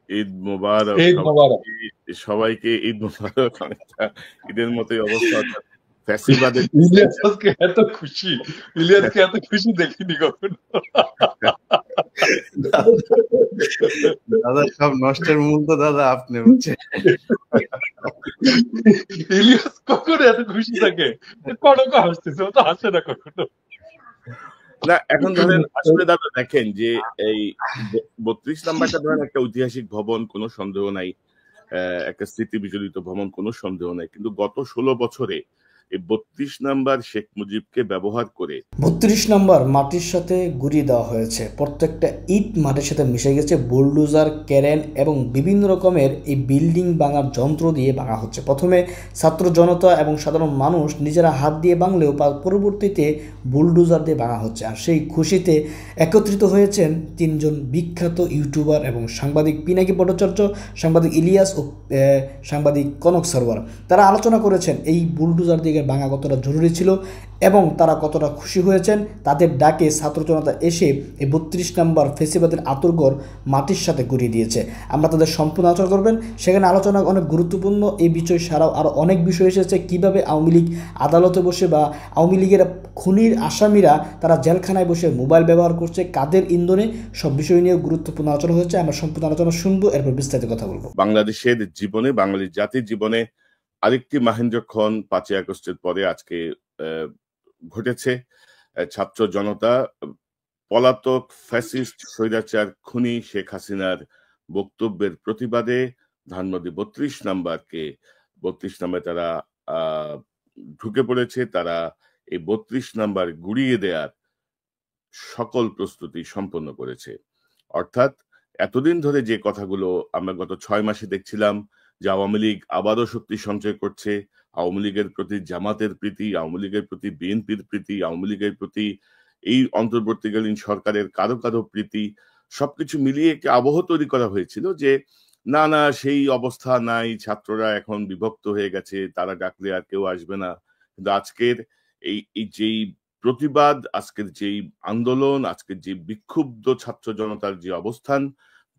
ঈদ মোবারক ঈদ মোবারক। সবাইকে ঈদ মোবারক। অনেকটা ঈদের মতোই অবস্থা, অর্থাৎ ফ্যাসিবাদের ইলিয়াস আজকে এত খুশি, ইলিয়াসকে এত খুশি দেখিনি কখনো। দাদা সব নষ্টের মূল তো দাদা আপনি, বুঝছেন? ইলিয়াস কখনো এত খুশি থাকে? কনক হাসতেছে, ও তো হাসে না কখনো। না, এখন ধরেন আসলে দাদা দেখেন যে এই ৩২ নাম্বারটা ধরেন একটা ঐতিহাসিক ভবন, কোনো সন্দেহ নাই, একটা স্মৃতি বিজড়িত ভবন, কোনো সন্দেহ নাই, কিন্তু গত ১৬ বছরে এই ৩২ নাম্বার শেখ মুজিবকে ব্যবহার করে ৩২ নম্বর মাটির সাথে গুঁড়িয়ে দেওয়া হয়েছে। প্রত্যেকটা ইট মাটির সাথে মিশে গেছে। বুলডোজার, ক্যারেন এবং বিভিন্ন রকমের এই বিল্ডিং ভাঙার যন্ত্র দিয়ে ভাঙা হচ্ছে। প্রথমে ছাত্র জনতা এবং সাধারণ মানুষ নিজেরা হাত দিয়ে ভাঙলেও পরবর্তীতে বুলডোজার দিয়ে ভাঙা হচ্ছে। আর সেই খুশিতে একত্রিত হয়েছেন তিনজন বিখ্যাত ইউটিউবার এবং সাংবাদিক পিনাকি ভট্টাচার্য, সাংবাদিক ইলিয়াস ও সাংবাদিক কনক সরোয়ার। তারা আলোচনা করেছেন এই বুলডোজার দিয়ে ভাঙা কতটা জরুরি ছিল এবং তারা কতটা খুশি হয়েছেন। তাদের ডাকে ছাত্র জনতা এসে এই ৩২ নম্বর ফেসিবাদের আতরঘর মাটির সাথে গুঁড়িয়ে দিয়েছে। আমরা তাদের সম্পূর্ণ আলোচনা করবেন, সেখানে আলোচনা অনেক গুরুত্বপূর্ণ। এই বিষয় ছাড়াও আরও অনেক বিষয় এসেছে, কীভাবে আওয়ামী লীগ আদালতে বসে বা আওয়ামী লীগের খুনির আসামিরা তারা জেলখানায় বসে মোবাইল ব্যবহার করছে, কাদের ইন্ধনে, সব বিষয় নিয়ে গুরুত্বপূর্ণ আলোচনা হচ্ছে। আমরা সম্পূর্ণ আলোচনা শুনবো, এরপর বিস্তারিত কথা বলবো। বাংলাদেশের জীবনে, বাঙালি জাতির জীবনে আরেকটি মাহেন্দ্রক্ষণ ৫ই আগস্টের পরে আজকে ঘটেছে। ছাত্র জনতা পলাতক ফ্যাসিস্ট স্বৈরাচার খুনি শেখ হাসিনার বক্তব্যের প্রতিবাদে ধানমন্ডি ৩২ নাম্বার তারা ঢুকে পড়েছে। তারা এই ৩২ নাম্বার গুড়িয়ে দেওয়ার সকল প্রস্তুতি সম্পন্ন করেছে। অর্থাৎ এতদিন ধরে যে কথাগুলো আমরা গত ৬ মাসে দেখছিলাম যে আওয়ামী লীগ আবারও শক্তি সঞ্চয় করছে, আওয়ামী লীগের প্রতি জামাতের প্রীতি, আওয়ামী লীগের প্রতি বিএনপির প্রীতি, আওয়ামী লীগের প্রতি এই অন্তর্বর্তীকালীন সরকারের কারো কারো প্রীতি, সবকিছু মিলিয়ে একটি আবহ তৈরি করা হয়েছিল যে না না সেই অবস্থা নাই, ছাত্ররা এখন বিভক্ত হয়ে গেছে, তারা ডাকলে আর কেউ আসবে না। কিন্তু আজকের এই যেই প্রতিবাদ, আজকের যেই আন্দোলন, আজকের যে বিক্ষুব্ধ ছাত্র জনতার যে অবস্থান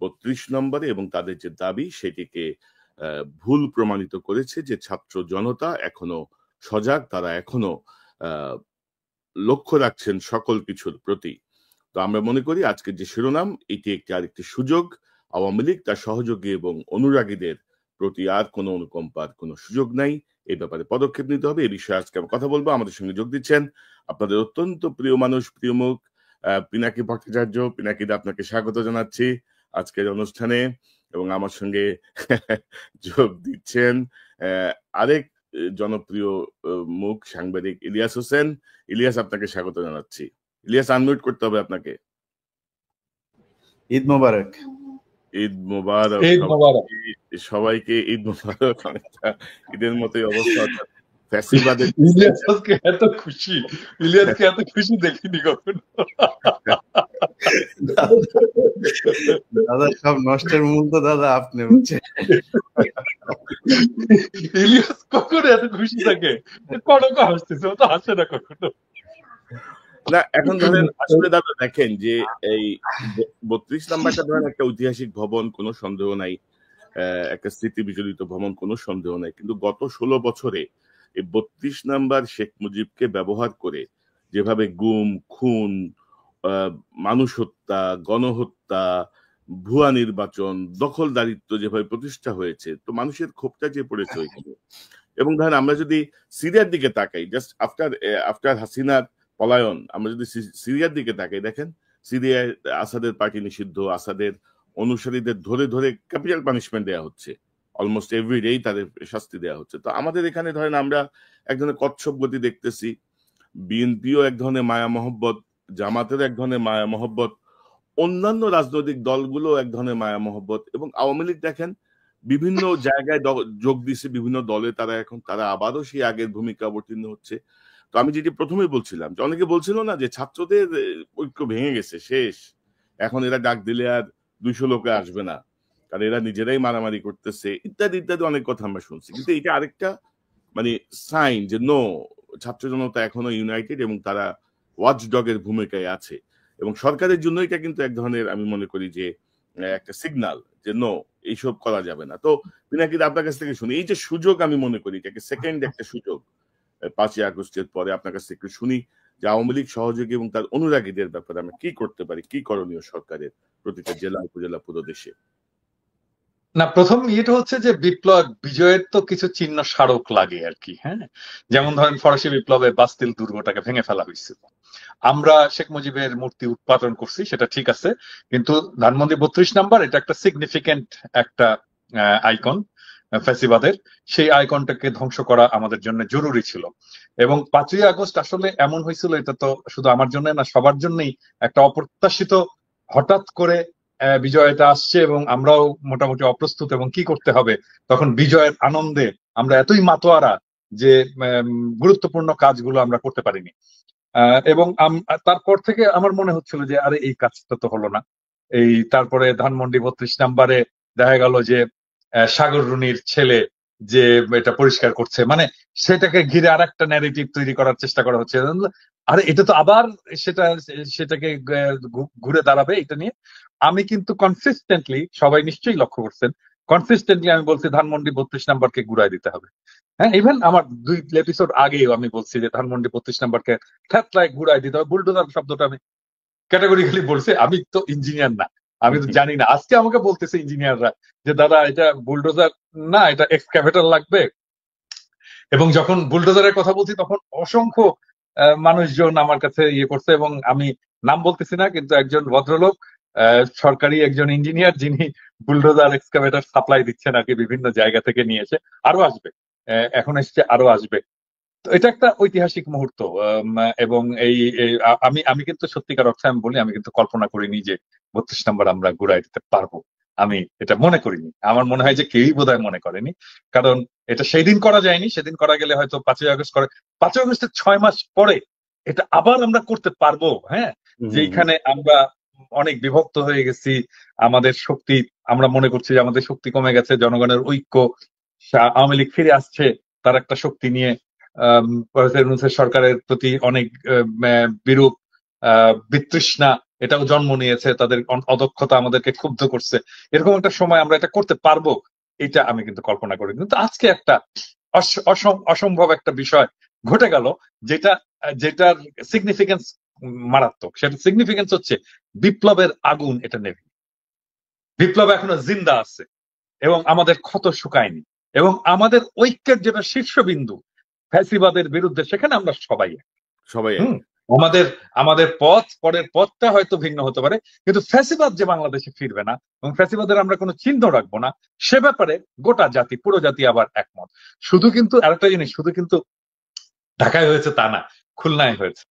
৩২ নম্বরে এবং তাদের যে দাবি, সেটিকে ভুল প্রমাণিত করেছে যে ছাত্র জনতা এখনো সজাগ, তারা এখনো লক্ষ্য রাখছেন সকল কিছুর প্রতি। তো আমরা মনে করি আজকের যে শিরোনাম, এটি একটি আরেকটি সুযোগ আওয়ামী লীগ তার সহযোগী এবং অনুরাগীদের প্রতি আর কোনো অনুকম্পার কোনো সুযোগ নাই, এই ব্যাপারে পদক্ষেপ নিতে হবে। এই বিষয়ে আজকে আমরা কথা বলবো। আমাদের সঙ্গে যোগ দিচ্ছেন আপনাদের অত্যন্ত প্রিয় মানুষ, প্রিয় মুখ, পিনাকি ভট্টাচার্য। পিনাকিদা, আপনাকে স্বাগত জানাচ্ছি আজকের অনুষ্ঠানে। এবং আমার সঙ্গে যোগ দিচ্ছেন আরেক জনপ্রিয় মুখ, সাংবাদিক ইলিয়াস হোসেন। ইলিয়াস, আপনাকে স্বাগত জানাচ্ছি। ইলিয়াস, আনমিউট করতে হবে আপনাকে। ঈদ মোবারক। ঈদ মোবারক। ঈদ মোবারক। সবাইকে ঈদ মোবারক। অনেকটা ঈদের মতোই অবস্থা, অর্থাৎ ফ্যাসিবাদের ইলিয়াস আজকে এত খুশি, ইলিয়াসকে এত খুশি দেখিনি কখনো। দাদা সব নষ্টের মূল তো দাদা আপনি, বুঝছেন? ইলিয়াস কখনো এত খুশি থাকে? কনক হাসতেছে, ও তো হাসে না কখনো। না, এখন ধরেন আসলে দাদা দেখেন যে এই ৩২ নাম্বারটা ধরেন একটা ঐতিহাসিক ভবন, কোনো সন্দেহ নাই, একটা স্মৃতি বিজড়িত ভবন, কোনো সন্দেহ নাই, কিন্তু গত ১৬ বছরে এই ৩২ নাম্বার শেখ মুজিবকে ব্যবহার করে যেভাবে গুম, খুন, মানুষ হত্যা, গণহত্যা, ভুয়া নির্বাচন, দখলদারিত্ব যেভাবে প্রতিষ্ঠা হয়েছে, তো মানুষের ক্ষোভটা যে পড়েছে ওইখানে। এবং ধরেন আমরা যদি সিরিয়ার দিকে তাকাই, জাস্ট আফটার হাসিনার পলায়ন, আমরা যদি সিরিয়ার দিকে তাকাই, দেখেন সিরিয়ায় আসাদের পার্টি নিষিদ্ধ, আসাদের অনুসারীদের ধরে ধরে ক্যাপিটাল পানিশমেন্ট দেওয়া হচ্ছে, অলমোস্ট এভরিডেই তাদের শাস্তি দেওয়া হচ্ছে। তো আমাদের এখানে ধরেন আমরা এক ধরনের কচ্ছপ গতি দেখতেছি। বিএনপিও এক ধরনের মায়া মহব্বত, জামাতের এক ধরনের মায়া মহব্বত, অন্যান্য রাজনৈতিক দলগুলো এক ধরনের মায়া মহব্বত, এবং আওয়ামী লীগ দেখেন বিভিন্ন জায়গায় যোগ দিচ্ছে, বিভিন্ন দলে তারা আবারও সেই আগের ভূমিকা অবতীর্ণ হচ্ছে। তো আমি যেটি প্রথমেই বলছিলাম যে অনেকে বলছিল না যে ছাত্রদের ঐক্য ভেঙে গেছে, শেষ, এখন এরা ডাক দিলে আর ২০০ লোকে আসবে না, কারণ এরা নিজেরাই মারামারি করতেছে, ইত্যাদি ইত্যাদি অনেক কথা আমরা শুনছি। কিন্তু এটা আরেকটা মানে সাইন যে নো, ছাত্র জনতা এখনো ইউনাইটেড এবং তারা ওয়াচডগের ভূমিকায় আছে। এবং সরকারের জন্য এটা কিন্তু এক ধরনের, আমি মনে করি যে একটা সিগনাল যে নো, এইসব করা যাবে না। তো পিনাকিদা আপনার কাছ থেকে শুনি, এই যে সুযোগ আমি মনে করি এটাকে সেকেন্ড একটা সুযোগ 5ই আগস্টের পরে আপনার কাছ থেকে একটু শুনি যে আওয়ামী লীগ সহযোগী এবং তার অনুরাগীদের ব্যাপারে আমরা কি করতে পারি, কি করণীয় সরকারের প্রতিটা জেলা উপজেলা পুরো দেশে। না, প্রথম ইয়েটা হচ্ছে যে বিপ্লব বিজয়ের তো কিছু চিহ্ন স্মারক লাগে আর কি। হ্যাঁ, যেমন ধরেন ফরাসি বিপ্লবে বাস্তিল দুর্গটাকে ভেঙে ফেলা হয়েছিল। আমরা শেখ মুজিবের মূর্তি উৎপাদন করছি, সেটা ঠিক আছে, কিন্তু ধানমন্ডি 32 নাম্বার এটা একটা সিগনিফিকেন্ট একটা আইকন ফ্যাসিবাদের। সেই আইকনটাকে ধ্বংস করা আমাদের জন্য জরুরি ছিল। এবং 5ই আগস্ট আসলে এমন হয়েছিল, এটা তো শুধু আমার জন্য না, সবার জন্যই একটা অপ্রত্যাশিত, হঠাৎ করে বিজয়টা আসছে এবং আমরাও মোটামুটি অপ্রস্তুত এবং কি করতে হবে। তখন বিজয়ের আনন্দে আমরা এতই মাতোয়ারা যে গুরুত্বপূর্ণ কাজগুলো আমরা করতে পারিনি। এবং তারপর থেকে আমার মনে হচ্ছিল যে আরে এই কাজটা তো হলো না। এই তারপরে ধানমন্ডি 32 নাম্বারে দেখা গেল যে সাগর রুনির ছেলে যে এটা পরিষ্কার করছে, মানে সেটাকে ঘিরে আর একটা ন্যারেটিভ তৈরি করার চেষ্টা করা হচ্ছে। আরে এটা তো আবার সেটাকে ঘুরে দাঁড়াবে এটা নিয়ে। আমি কিন্তু কনসিস্টেন্টলি, সবাই নিশ্চয়ই লক্ষ্য করছেন, কনসিস্টেন্টলি আমি বলছি ধানমন্ডি 32 নাম্বারকে ঘুরাই দিতে হবে। হ্যাঁ, ইভেন আমার 2 এপিসোড আগেও আমি বলছি যে ধানমন্ডি 32 নাম্বারকে থ্যাতলায় ঘুরাই দিতে হবে। বুলডোজার শব্দটা আমি ক্যাটাগরিক্যালি বলছি, আমি তো ইঞ্জিনিয়ার না, আমি তো জানি না। আজকে আমাকে বলতেছে ইঞ্জিনিয়াররা যে দাদা এটা বুলডোজার না, এটা এক্সকাভেটর লাগবে। এবং যখন বুলডোজারের কথা বলছি তখন অসংখ্য মানুষজন আমার কাছে ইয়ে করছে, এবং আমি নাম বলতেছি না, কিন্তু একজন ভদ্রলোক সরকারি একজন ইঞ্জিনিয়ার যিনি বুলডোজার এক্সকাভেটর সাপ্লাই দিচ্ছেন আর কি, বিভিন্ন জায়গা থেকে নিয়ে এসে। আরো আসবে, এখন এসছে, আরো আসবে। তো এটা একটা ঐতিহাসিক মুহূর্ত। এবং আমি আমি কিন্তু সত্যিকার অর্থে আমি বলি, আমি কিন্তু কল্পনা করিনি যে 32 নম্বর আমরা ঘুরাই দিতে পারবো। আমি এটা মনে করিনি। আমার মনে হয় যে কেউই বোধহয় মনে করেনি, কারণ এটা সেই দিন করা যায়নি। সেদিন করা গেলে হয়তো 5ই আগস্ট করে, 5ই আগস্টের 6 মাস পরে এটা আবার আমরা করতে পারবো। হ্যাঁ, যেখানে আমরা অনেক বিভক্ত হয়ে গেছি, আমাদের শক্তি, আমরা মনে করছি যে আমাদের শক্তি কমে গেছে, জনগণের ঐক্য, আওয়ামী লীগ ফিরে আসছে তার একটা শক্তি নিয়ে, সরকারের প্রতি অনেক বিরূপ বিতৃষ্ণা এটাও জন্ম নিয়েছে, তাদের অদক্ষতা আমাদেরকে ক্ষুব্ধ করছে। এরকম একটা সময় আমরা এটা করতে পারবো, এটা আমি কিন্তু কল্পনা করি। কিন্তু আজকে একটা অসম্ভব একটা বিষয় ঘটে গেল, যেটার সিগনিফিকেন্স মারাত্মক। সেটা সিগনিফিকেন্স হচ্ছে বিপ্লবের আগুন এটা নেবে, বিপ্লব এখনো জিন্দা আছে এবং আমাদের ক্ষত শুকায়নি, এবং আমাদের ঐক্যের যেটা শীর্ষবিন্দু ফ্যাসিবাদের বিরুদ্ধে, সেখানে আমরা সবাই আমাদের পরের পথটা হয়তো ভিন্ন হতে পারে, কিন্তু ফ্যাসিবাদ যে বাংলাদেশে ফিরবে না এবং ফ্যাসিবাদের আমরা কোনো চিহ্ন রাখবো না, সে ব্যাপারে গোটা জাতি, পুরো জাতি আবার একমত। শুধু কিন্তু আরেকটা জিনিস, শুধু কিন্তু ঢাকায় হয়েছে তা না, খুলনায় হয়েছে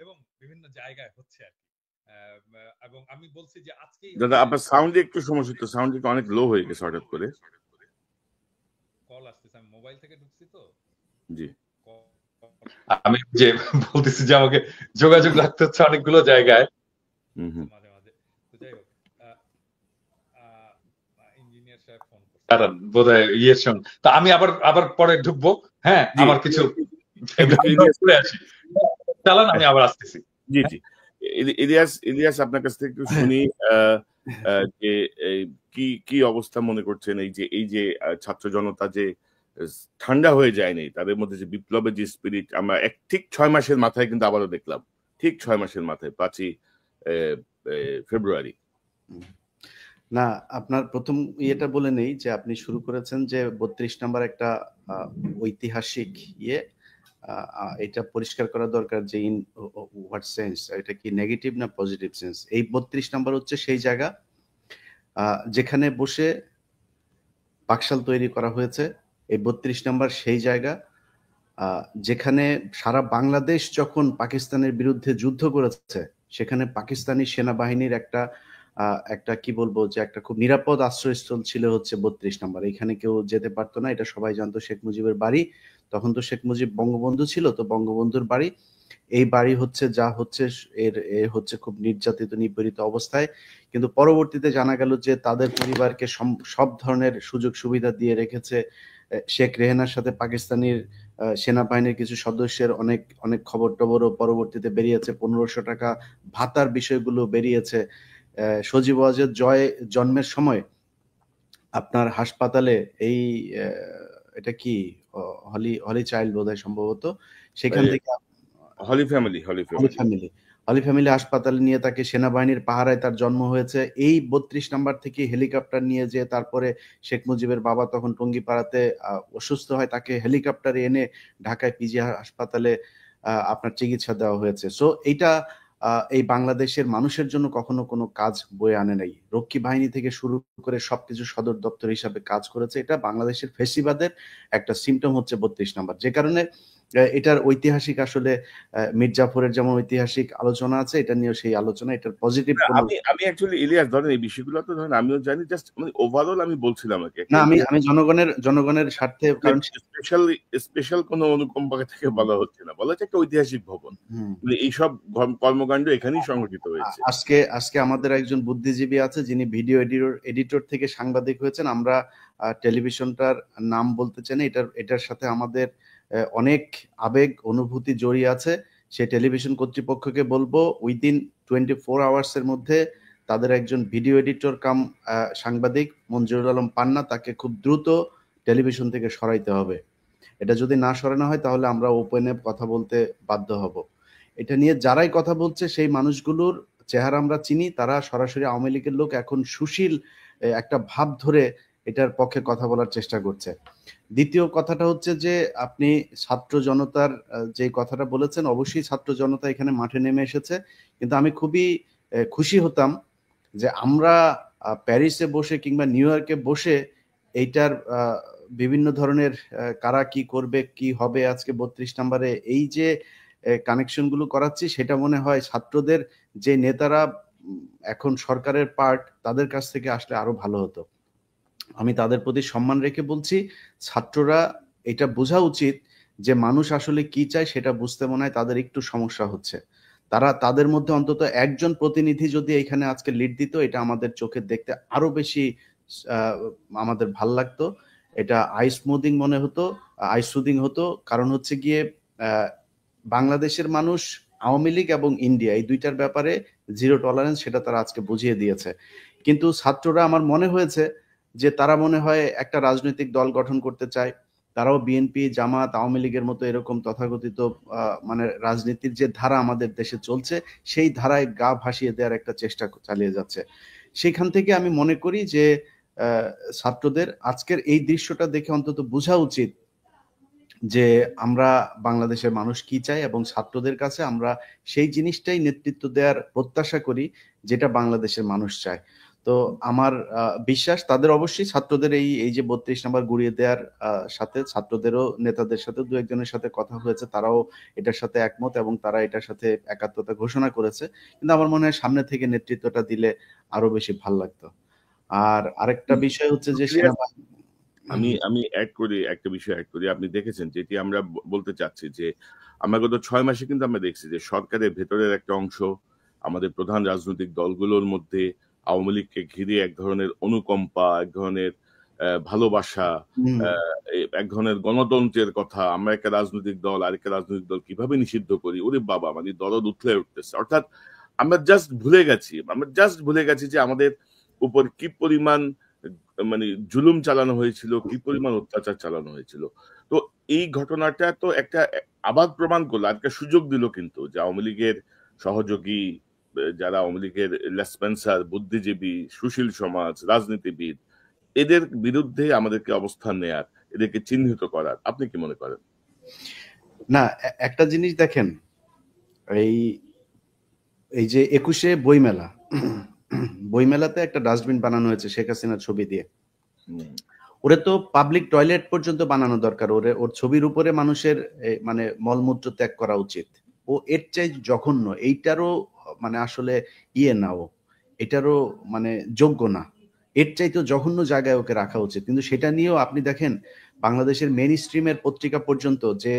এবং বিভিন্ন জায়গায় হচ্ছে আর কি। এবং আমি বলছি যে আজকে দাদা আপনার সাউন্ডে একটু সমস্যা, তো সাউন্ড অনেক লো হয়ে গেছে হঠাৎ করে। কল আসতেছে, আমি মোবাইল থেকে ঢুকছি তো। জি, আমি যে বলতেছি যে আমাকে যোগাযোগ রাখতে হচ্ছে অনেকগুলো জায়গায় মাঝে মাঝে। তো যাই হোক, ইঞ্জিনিয়ার সাহেব ফোন করছেন বোধহয় ইয়ের সঙ্গে, তা আমি আবার পরে ঢুকবো। হ্যাঁ, আমার কিছু চালান, আমি আবার আসতেছি। জি জি, ইলিয়াস আপনার কাছ থেকে একটু শুনি যে কি অবস্থা মনে করছেন, এই যে ছাত্র জনতা যে ঠান্ডা হয়ে যায়নি, তাদের মধ্যে যে বিপ্লবের যে স্পিরিট আমরা ঠিক 6 মাসের মাথায় কিন্তু আবারও দেখলাম, ঠিক 6 মাসের মাথায় 5ই ফেব্রুয়ারি। না, আপনার প্রথম ইয়েটা বলে নেই যে আপনি শুরু করেছেন যে 32 নাম্বার একটা ঐতিহাসিক ইয়ে, এটা পরিষ্কার করা দরকার যে ইন হোয়াট সেন্স, এটা কি নেগেটিভ না পজিটিভ সেন্স। এই 32 নাম্বার হচ্ছে সেই জায়গা যেখানে বসে পাকশাল তৈরি করা হয়েছে। এই 32 নাম্বার সেই জায়গা যেখানে সারা বাংলাদেশ যখন পাকিস্তানের বিরুদ্ধে যুদ্ধ করেছে, সেখানে পাকিস্তানি সেনাবাহিনীর একটা কি বলবো যে একটা খুব নিরাপদ আশ্রয়স্থল ছিল হচ্ছে 32 নাম্বার। এখানে কেউ যেতে পারতো না, এটা সবাই জানতো। শেখ মুজিবের বাড়ি, তখন তো শেখ মুজিব বঙ্গবন্ধু ছিল, তো বঙ্গবন্ধুর বাড়ি, এই বাড়ি হচ্ছে যা হচ্ছে এর হচ্ছে খুব নির্যাতিত নিপীড়িত অবস্থায়। কিন্তু পরবর্তীতে জানা গেল যে তাদের পরিবারকে সব ধরনের সুযোগ সুবিধা দিয়ে রেখেছে। শেখ রেহানার সাথে পাকিস্তানের সেনাবাহিনীর কিছু সদস্যের অনেক অনেক খবর টবরও পরবর্তীতে বেরিয়েছে, 1500 টাকা ভাতার বিষয়গুলো বেরিয়েছে। সজীব ওয়াজেদ জন্মের সময় আপনার হাসপাতালে এই এটা কি হলি চাইল্ড বোধহয় সম্ভবত, সেখান থেকে হলি ফ্যামিলি হলি ফ্যামিলি হাসপাতালে নিয়ে তাকে সেনাবাহিনীর পাহারায় তার জন্ম হয়েছে। এই 32 নাম্বার থেকে হেলিকপ্টার নিয়ে যে তারপরে শেখ মুজিবের বাবা তখন টঙ্গিপাড়াতে অসুস্থ হয়, তাকে হেলিকপ্টারে এনে ঢাকায় পিজি হাসপাতালে আপনার চিকিৎসা দেওয়া হয়েছে। সো এইটা এই বাংলাদেশের মানুষের জন্য কখনো কোনো কাজ বয়ে আনে নাই। রক্ষী বাহিনী থেকে শুরু করে সবকিছু সদর দপ্তর হিসাবে কাজ করেছে। এটা বাংলাদেশের ফেসিবাদের একটা সিম্পটম হচ্ছে 32 নাম্বার, যে কারণে এটার ঐতিহাসিক আসলে মির্জাফরের যেমন ঐতিহাসিক আলোচনা আছে, এটা নিয়েও সেই আলোচনা, এটার পজিটিভ আমি অ্যাকচুয়ালি ইলিয়াস ধরেন এই বিষয়গুলো তো ধরেন আমিও জানি, জাস্ট মানে ওভারঅল আমি বলছিলাম আর কি। না, আমি জনগণের স্বার্থে, কারণ স্পেশাল কোনো অনুকম্পা থেকে বলা হচ্ছে না, বলা হচ্ছে একটা ঐতিহাসিক ভবন, এইসব কর্মকাণ্ড এখানেই সংঘটিত হয়েছে। আজকে আমাদের একজন বুদ্ধিজীবী আছে যিনি ভিডিও এডিটর থেকে সাংবাদিক হয়েছেন। আমরা টেলিভিশনটার নাম বলতে চাই না, এটার সাথে আমাদের অনেক আবেগ অনুভূতি জড়িয়ে আছে। সে টেলিভিশন কর্তৃপক্ষকে বলবো উইদিন 24 আওয়ার্সের মধ্যে তাদের একজন ভিডিও এডিটর কাম সাংবাদিক মঞ্জুরুল আলম পান্না, তাকে খুব দ্রুত টেলিভিশন থেকে সরাইতে হবে। এটা যদি না সরানো হয় তাহলে আমরা ওপেনে কথা বলতে বাধ্য হব। এটা নিয়ে যারাই কথা বলছে সেই মানুষগুলোর চেহারা আমরা চিনি, তারা সরাসরি আওয়ামী লীগের লোক, এখন সুশীল একটা ভাব ধরে এটার পক্ষে কথা বলার চেষ্টা করছে। দ্বিতীয় কথাটা হচ্ছে যে আপনি ছাত্র জনতার যে কথাটা বলেছেন, অবশ্যই ছাত্র জনতা এখানে মাঠে নেমে এসেছে, কিন্তু আমি খুবই খুশি হতাম যে আমরা প্যারিসে বসে কিংবা নিউ ইয়র্কে বসে এইটার বিভিন্ন ধরনের কারা কি করবে কি হবে আজকে 32 নম্বরে এই যে কানেকশনগুলো করাচ্ছি, সেটা মনে হয় ছাত্রদের যে নেতারা এখন সরকারের পার্ট, তাদের কাছ থেকে আসলে আরো ভালো হতো। আমি তাদের প্রতি সম্মান রেখে বলছি, ছাত্ররা এটা বোঝা উচিত যে মানুষ আসলে কি চায় সেটা বুঝতে মনে হয় তাদের একটু সমস্যা হচ্ছে। তাদের মধ্যে অন্তত একজন প্রতিনিধি যদি এখানে আজকে লিড দিত, এটা আমাদের চোখে দেখতে আরো বেশি আমাদের ভাল লাগতো। এটা আই সুদিং হতো। কারণ হচ্ছে গিয়ে বাংলাদেশের মানুষ আওয়ামী লীগ এবং ইন্ডিয়া এই দুইটার ব্যাপারে জিরো টলারেন্স, সেটা তারা আজকে বুঝিয়ে দিয়েছে। কিন্তু ছাত্ররা আমার মনে হয়েছে যে তারা মনে হয় একটা রাজনৈতিক দল গঠন করতে চায়। তারাও বিএনপি, জামাত, আওয়ামী লীগের মতো এরকম তথাকথিত মানে রাজনীতির যে ধারা আমাদের দেশে চলছে, সেই ধারায় গা ভাসিয়ে দেওয়ার একটা চেষ্টা চালিয়ে যাচ্ছে। সেখান থেকে আমি মনে করি যে ছাত্রদের আজকের এই দৃশ্যটা দেখে অন্তত বোঝা উচিত যে আমরা বাংলাদেশের মানুষ কি চাই, এবং ছাত্রদের কাছে আমরা সেই জিনিসটাই নেতৃত্ব দেওয়ার প্রত্যাশা করি যেটা বাংলাদেশের মানুষ চায়। তো আমার বিশ্বাস তাদের অবশ্যই ছাত্রদের এই যে 32 নাম্বার গুড়িয়ে দেওয়ার সাথে ছাত্রদেরও নেতাদের সাথে দু একজনের সাথে কথা হয়েছে, তারাও এটার সাথে একমত এবং তারা এটার সাথে একাত্মতা ঘোষণা করেছে। কিন্তু আমার মনে হয় সামনে থেকে নেতৃত্বটা দিলে আরো বেশি ভাল লাগতো। আর আরেকটা বিষয় হচ্ছে যে আমি একটা বিষয় অ্যাড করি। আপনি দেখেছেন যেটি আমরা বলতে চাচ্ছি যে আমরা গত 6 মাসে কিন্তু আমরা দেখছি যে সরকারের ভেতরের একটা অংশ আমাদের প্রধান রাজনৈতিক দলগুলোর মধ্যে আওয়ামী লীগকে ঘিরে এক ধরনের অনুকম্পা, এক ধরনের ভালোবাসা, এক ধরনের গণতন্ত্রের কথা, আমরা একটা রাজনৈতিক দল আরেকটা রাজনৈতিক দল কিভাবে নিষিদ্ধ করি, ওরে বাবা মানে দরদ উঠলে উঠতেছে। অর্থাৎ আমরা জাস্ট ভুলে গেছি যে আমাদের উপর কি পরিমাণ মানে জুলুম চালানো হয়েছিল, কি পরিমাণ অত্যাচার চালানো হয়েছিল। তো এই ঘটনাটা তো একটা আবার প্রমাণ করলো, একটা সুযোগ দিল কিন্তু যে আওয়ামী লীগের সহযোগী যারা আওয়ামী লীগের লেসপেন্সার, বুদ্ধিজীবী, সুশীল সমাজ, রাজনীতিবিদ, এদের বিরুদ্ধে আমাদেরকে অবস্থান নেয়ার, এদেরকে চিহ্নিত করার। আপনি কি মনে করেন? না, একটা জিনিস দেখেন, এই যে 21-এ বইমেলাতে একটা ডাস্টবিন বানানো হয়েছে শেখ হাসিনার ছবি দিয়ে। ওরে তো পাবলিক টয়লেট পর্যন্ত বানানো দরকার, ওর ছবির উপরে মানুষের মানে মলমূত্র ত্যাগ করা উচিত। ও এর চাই জঘন্য, এইটারও মানে আসলে এটারও মানে যোগ্য না, এর চাইতে জঘন্য জায়গায় ওকে রাখা উচিত। কিন্তু সেটা নিয়েও আপনি দেখেন বাংলাদেশের মেইন স্ট্রিমের পত্রিকা পর্যন্ত যে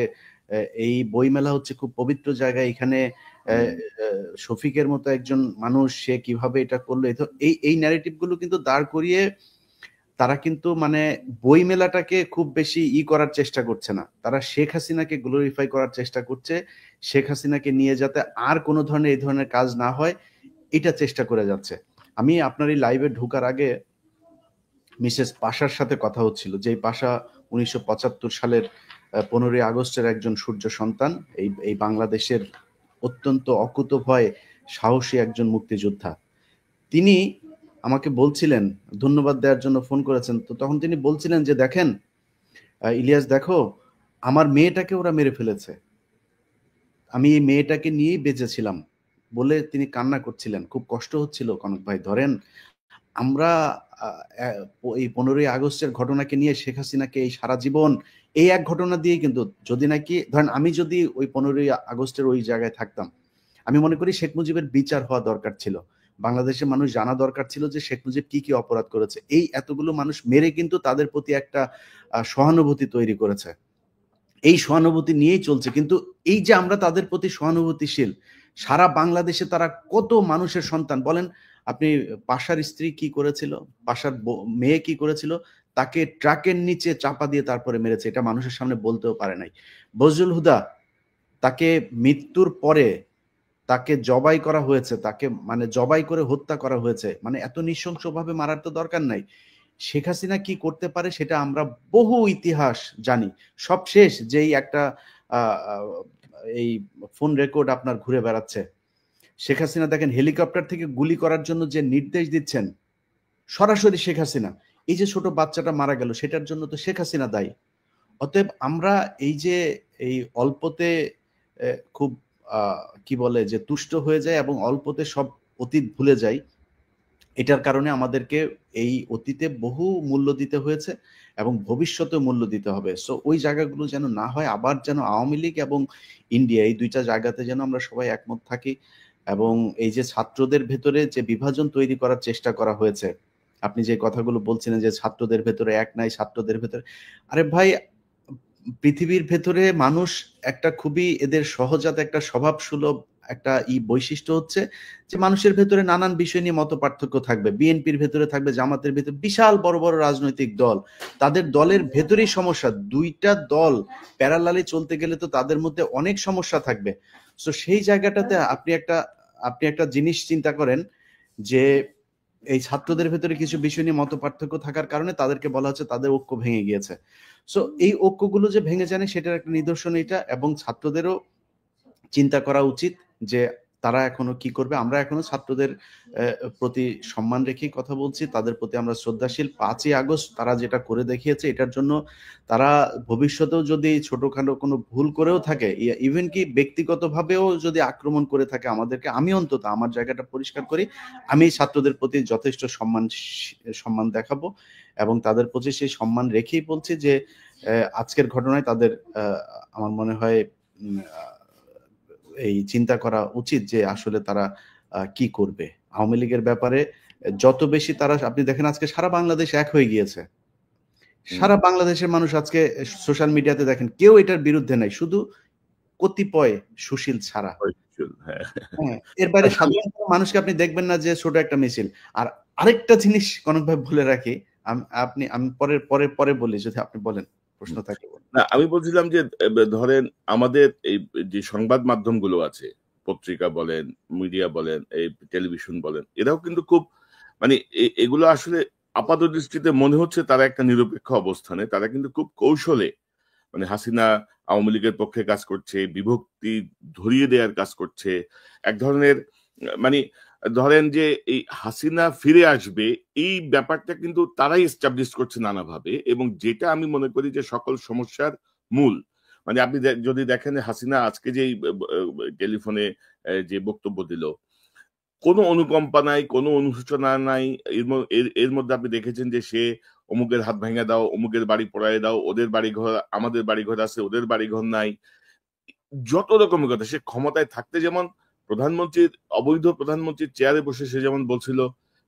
এই বইমেলা হচ্ছে খুব পবিত্র জায়গা, এখানে শফিকের মতো একজন মানুষ সে কিভাবে এটা করলো, এই ন্যারেটিভ গুলো কিন্তু দাঁড় করিয়ে তারা কিন্তু মানে বই মেলাটাকে খুব বেশি করার চেষ্টা করছে না, তারা শেখ হাসিনাকে গ্লোরিফাই করার চেষ্টা করছে। শেখ হাসিনাকে নিয়ে যাতে আর কোনো ধরনের এই ধরনের কাজ না হয়, এটা চেষ্টা করে যাচ্ছে। আমি আপনার এই লাইভে ঢোকার আগে মিসেস পাশার সাথে কথা হচ্ছিল, যেই পাশা 1975 সালের 15ই আগস্টের একজন সূর্য সন্তান, এই বাংলাদেশের অত্যন্ত অকুতোভয় সাহসী একজন মুক্তিযোদ্ধা। তিনি আমাকে বলছিলেন, ধন্যবাদ দেওয়ার জন্য ফোন করেছেন, তো তখন তিনি বলছিলেন যে দেখেন ইলিয়াস, দেখো আমার মেয়েটাকে ওরা মেরে ফেলেছে, আমি এই মেয়েটাকে নিয়েই বেঁচেছিলাম বলে তিনি কান্না করছিলেন। খুব কষ্ট হচ্ছিল কনক ভাই। ধরেন আমরা এই 15ই আগস্টের ঘটনাকে নিয়ে শেখ হাসিনাকে এই সারা জীবন এই এক ঘটনা দিয়ে, কিন্তু যদি নাকি ধরেন আমি যদি ওই 15ই আগস্টের ওই জায়গায় থাকতাম, আমি মনে করি শেখ মুজিবের বিচার হওয়া দরকার ছিল। বাংলাদেশের মানুষ জানা দরকার ছিল যে শেখ মুজিব কি কি অপরাধ করেছে। এই এতগুলো মানুষ মেরে কিন্তু তাদের প্রতি একটা সহানুভূতি তৈরি করেছে, এই সহানুভূতি নিয়েই চলছে। কিন্তু এই যে আমরা তাদের প্রতি সহানুভূতিশীল, সারা বাংলাদেশে তারা কত মানুষের সন্তান বলেন আপনি, পাশার স্ত্রী কি করেছিল, পাশার মেয়ে কি করেছিল, তাকে ট্রাকের নিচে চাপা দিয়ে তারপরে মেরেছে, এটা মানুষের সামনে বলতেও পারে নাই। বজলুল হুদা, তাকে মৃত্যুর পরে তাকে জবাই করা হয়েছে, তাকে মানে জবাই করে হত্যা করা হয়েছে, মানে এত নৃশংসভাবে মারার তো দরকার নাই। শেখ হাসিনা কি করতে পারে সেটা আমরা বহু ইতিহাস জানি। সব শেষ যেই একটা এই ফোন রেকর্ড আপনার ঘুরে বেড়াচ্ছে, শেখ হাসিনা দেখেন হেলিকপ্টার থেকে গুলি করার জন্য যে নির্দেশ দিচ্ছেন সরাসরি শেখ হাসিনা। এই যে ছোট বাচ্চাটা মারা গেল সেটার জন্য তো শেখ হাসিনা দায়ী। অতএব আমরা এই যে এই অল্পতে খুব কি বলে যে তুষ্ট হয়ে যায় এবং অল্পতে সব অতীত ভুলে যাই, এটার কারণে আমাদেরকে এই অতীতে বহু মূল্য দিতে হয়েছে এবং ভবিষ্যতে মূল্য দিতে হবে। সো ওই জায়গাগুলো যেন না হয়, আবার যেন আওয়ামী লীগ এবং ইন্ডিয়া এই দুইটা জায়গাতে যেন আমরা সবাই একমত থাকি। এবং এই যে ছাত্রদের ভেতরে যে বিভাজন তৈরি করার চেষ্টা করা হয়েছে, আপনি যে কথাগুলো বলছিলেন যে ছাত্রদের ভেতরে এক নাই, ছাত্রদের ভেতরে, আরে ভাই পৃথিবীর ভেতরে মানুষ একটা খুবই এদের সহজাত একটা স্বভাব সুলভ একটা বৈশিষ্ট্য হচ্ছে যে মানুষের ভেতরে নানান বিষয় নিয়ে মত পার্থক্য থাকবে। বিএনপির ভেতরে থাকবে, জামাতের ভেতরে, বিশাল বড় বড় রাজনৈতিক দল, তাদের দলের ভেতরেই সমস্যা। দুইটা দল প্যারালালি চলতে গেলে তো তাদের মধ্যে অনেক সমস্যা থাকবে। সো সেই জায়গাটাতে আপনি একটা জিনিস চিন্তা করেন যে এই ছাত্রদের ভেতরে কিছু বিষয় নিয়ে মত পার্থক্য থাকার কারণে তাদেরকে বলা হচ্ছে তাদের ঐক্য ভেঙে গিয়েছে। সো এই ঐক্যগুলো যে ভেঙে জানে সেটার একটা নিদর্শন এটা, এবং ছাত্রদেরও চিন্তা করা উচিত যে তারা এখনো কি করবে। আমরা এখনো ছাত্রদের প্রতি সম্মান রেখেই কথা বলছি, তাদের প্রতি আমরা শ্রদ্ধাশীল। 5ই আগস্ট তারা যেটা করে দেখিয়েছে, এটার জন্য তারা ভবিষ্যতেও যদি ছোটখাটো কোনো ভুল করেও থাকে, ইভেন কি ব্যক্তিগতভাবেও যদি আক্রমণ করে থাকে আমাদেরকে, আমি অন্তত আমার জায়গাটা পরিষ্কার করি, আমি ছাত্রদের প্রতি যথেষ্ট সম্মান দেখাবো এবং তাদের প্রতি সেই সম্মান রেখেই বলছি যে আজকের ঘটনায় তাদের আমার মনে হয় এই চিন্তা করা উচিত যে আসলে তারা কি করবে। আওয়ামী লীগের ব্যাপারে যত বেশি তারা, আপনি দেখেন আজকে সারা বাংলাদেশ এক হয়ে গিয়েছে, সারা বাংলাদেশের মানুষ আজকে সোশ্যাল মিডিয়াতে দেখেন কেউ এটার বিরুদ্ধে নাই, শুধু কতিপয় সুশীল ছাড়া। হ্যাঁ, এর বাইরে সাধারণ মানুষকে আপনি দেখবেন না যে ছোট একটা মিছিল। আর আরেকটা জিনিস কনক ভাই বলে রাখি, আমি পরে বলি, যদি আপনি বলেন প্রশ্ন থাকে। না, আমি বলছিলাম যে ধরেন আমাদের এই যে সংবাদ মাধ্যমগুলো আছে, পত্রিকা বলেন, মিডিয়া বলেন, এই টেলিভিশন বলেন, এরাও কিন্তু খুব মানে এগুলো আসলে আপাত দৃষ্টিতে মনে হচ্ছে তারা একটা নিরপেক্ষ অবস্থানে, তারা কিন্তু খুব কৌশলে মানে হাসিনা আওয়ামী লীগের পক্ষে কাজ করছে, বিভক্তি ধরিয়ে দেওয়ার কাজ করছে, এক ধরনের মানে ধরেন যে এই হাসিনা ফিরে আসবে এই ব্যাপারটা কিন্তু তারাই এস্টাবলিশ করছে নানাভাবে, এবং যেটা আমি মনে করি যে সকল সমস্যার মূল। মানে আপনি যদি দেখেন হাসিনা আজকে যে টেলিফোনে যে বক্তব্য দিল, কোনো অনুকম্পা নাই, কোনো অনুশোচনা নাই, এর মধ্যে আপনি দেখেছেন যে সে অমুকের হাত ভেঙে দাও, অমুকের বাড়ি পোড়ায় দাও, ওদের বাড়ি ঘর, আমাদের বাড়ি ঘর আছে, ওদের বাড়ি ঘর নাই, যত রকমের কথা। সে ক্ষমতায় থাকতে যেমন প্রধানমন্ত্রীর অবৈধ প্রধানমন্ত্রীর চেয়ারে বসে সে যেমন বলছিল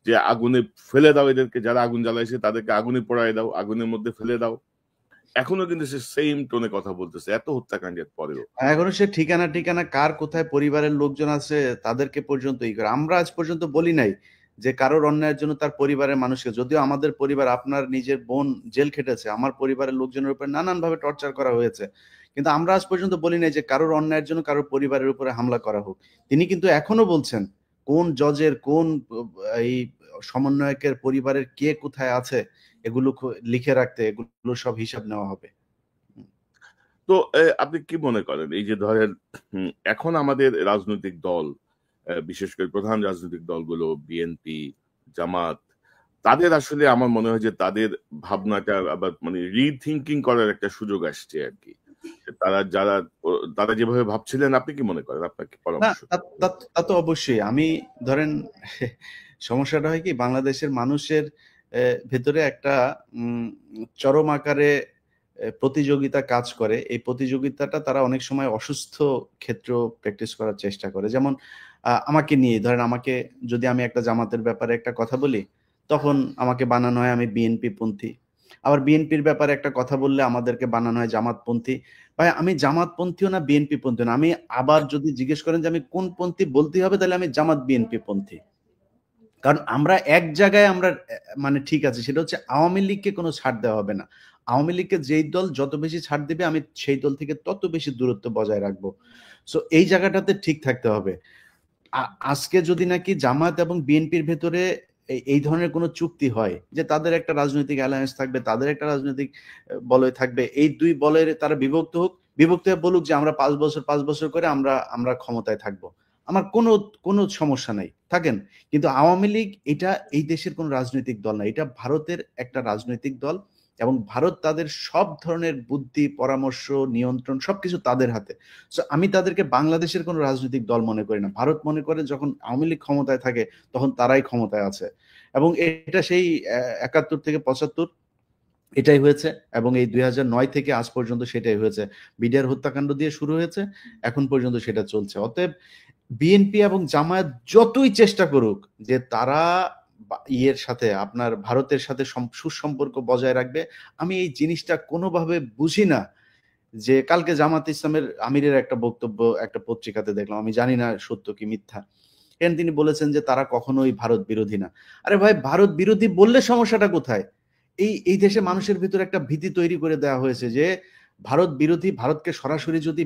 যে আগুনে ফেলে দাও এদেরকে, যারা আগুন জ্বালাইছে তাদেরকে আগুনে পোড়ায় দাও, আগুনের মধ্যে ফেলে দাও, এখনো কিন্তু সে সেম টোনে কথা বলতেছে এত হত্যাকাণ্ডের পরেও। এখনো সে ঠিকানা কার কোথায় পরিবারের লোকজন আছে তাদেরকে পর্যন্ত ই করে। আমরা আজ পর্যন্ত বলি নাই যে কারোর অন্যায়ের জন্য তার পরিবারের মানুষকে, যদিও আমাদের পরিবার, আপনার নিজের বোন জেল খেটেছে, আমার পরিবারের লোকজনের উপরে নানানভাবে টর্চার করা হয়েছে, কিন্তু আমরা আজ পর্যন্ত বলি নাই যে কারোর অন্যায়ের জন্য কারোর পরিবারের উপরে হামলা করা হোক। তিনি কিন্তু এখনো বলছেন কোন জজের কোন এই সমন্বয়কের পরিবারের কে কোথায় আছে এগুলো লিখে রাখতে, এগুলো সব হিসাব নেওয়া হবে। তো আপনি কি মনে করেন এই যে ধরেন এখন আমাদের রাজনৈতিক দল, বিশেষ করে প্রধান রাজনৈতিক দলগুলো বিএনপি, জামাত, তাদের আসলে আমার মনে হয় যে তাদের ভাবনাটা আবার মানে রিথিঙ্কিং করার একটা সুযোগ আসছে আর কি। তারা যেভাবে ভাবছিলেন, আপনি কি মনে করেন? আপনার কি না, পরামর্শ? তা তো অবশ্যই। আমি ধরেন সমস্যাটা হয় কি, বাংলাদেশের মানুষের ভেতরে একটা চরম আকারে প্রতিযোগিতা কাজ করে। এই প্রতিযোগিতাটা তারা অনেক সময় অসুস্থ ক্ষেত্র প্র্যাকটিস করার চেষ্টা করে। যেমন আমাকে নিয়ে ধরেন, যদি আমি একটা জামাতের ব্যাপারে একটা কথা বলি, তখন আমাকে বানানো হয় আমি বিএনপি পন্থী। আবার বিএনপির ব্যাপারে একটা কথা বললে আমাদেরকে বানানো হয় জামাতপন্থী। ভাই, আমি জামাতপন্থীও না, বিএনপি পন্থীও না। আমি আবার যদি জিজ্ঞেস করেন যে আমি কোন পন্থী বলতে হবে, তাহলে আমি জামাত বিএনপি পন্থী। কারণ আমরা এক জায়গায় আমরা মানে ঠিক আছে, সেটা হচ্ছে আওয়ামী লীগকে কোনো ছাড় দেওয়া হবে না। আওয়ামী লীগকে যেই দল যত বেশি ছাড় দিবে, আমি সেই দল থেকে তত বেশি দূরত্ব বজায় রাখবো। সো এই জায়গাটাতে ঠিক থাকতে হবে। আজকে যদি নাকি জামাত এবং বিএনপির ভেতরে এই ধরনের কোনো চুক্তি হয় যে তাদের একটা রাজনৈতিক অ্যালায়েন্স থাকবে, তাদের একটা রাজনৈতিক বলয় থাকবে, এই দুই বলয়ের তারা বিভক্ত হয়ে বলুক যে আমরা 5 বছর করে আমরা ক্ষমতায় থাকবো, আমার কোনো সমস্যা নাই, থাকেন। কিন্তু আওয়ামী লীগ এটা এই দেশের কোনো রাজনৈতিক দল না, এটা ভারতের একটা রাজনৈতিক দল, এবং ভারত তাদের সব ধরনের বুদ্ধি, পরামর্শ, নিয়ন্ত্রণ সবকিছু তাদের হাতে। সো আমি তাদেরকে বাংলাদেশের কোনো রাজনৈতিক দল মনে করি না। ভারত মনে করে যখন আওয়ামী লীগ ক্ষমতায় থাকে তখন তারাই ক্ষমতায় আছে, এবং এটা সেই 71 থেকে 75 এটাই হয়েছে, এবং এই 2009 থেকে আজ পর্যন্ত সেটাই হয়েছে। বিডিআর হত্যাকাণ্ড দিয়ে শুরু হয়েছে, এখন পর্যন্ত সেটা চলছে। অতএব বিএনপি এবং জামায়াত যতই চেষ্টা করুক যে তারা ইয়ের সাথে, আপনার ভারতের সাথে সুসম্পর্ক বজায় রাখবে, আমি এই জিনিসটা কোনোভাবে বুঝি না। যে কালকে জামাত ইসলামের আমিরের একটা বক্তব্য একটা পত্রিকাতে দেখলাম, আমি জানি না সত্য কি মিথ্যা, এখানে তিনি বলেছেন যে তারা কখনোই ভারত বিরোধী না। আরে ভাই, ভারত বিরোধী বললে সমস্যাটা কোথায়? এই দেশে মানুষের ভিতরে একটা ভীতি তৈরি করে দেওয়া হয়েছে যে ভারত বিরোধী, ভারতকে সরাসরি যদি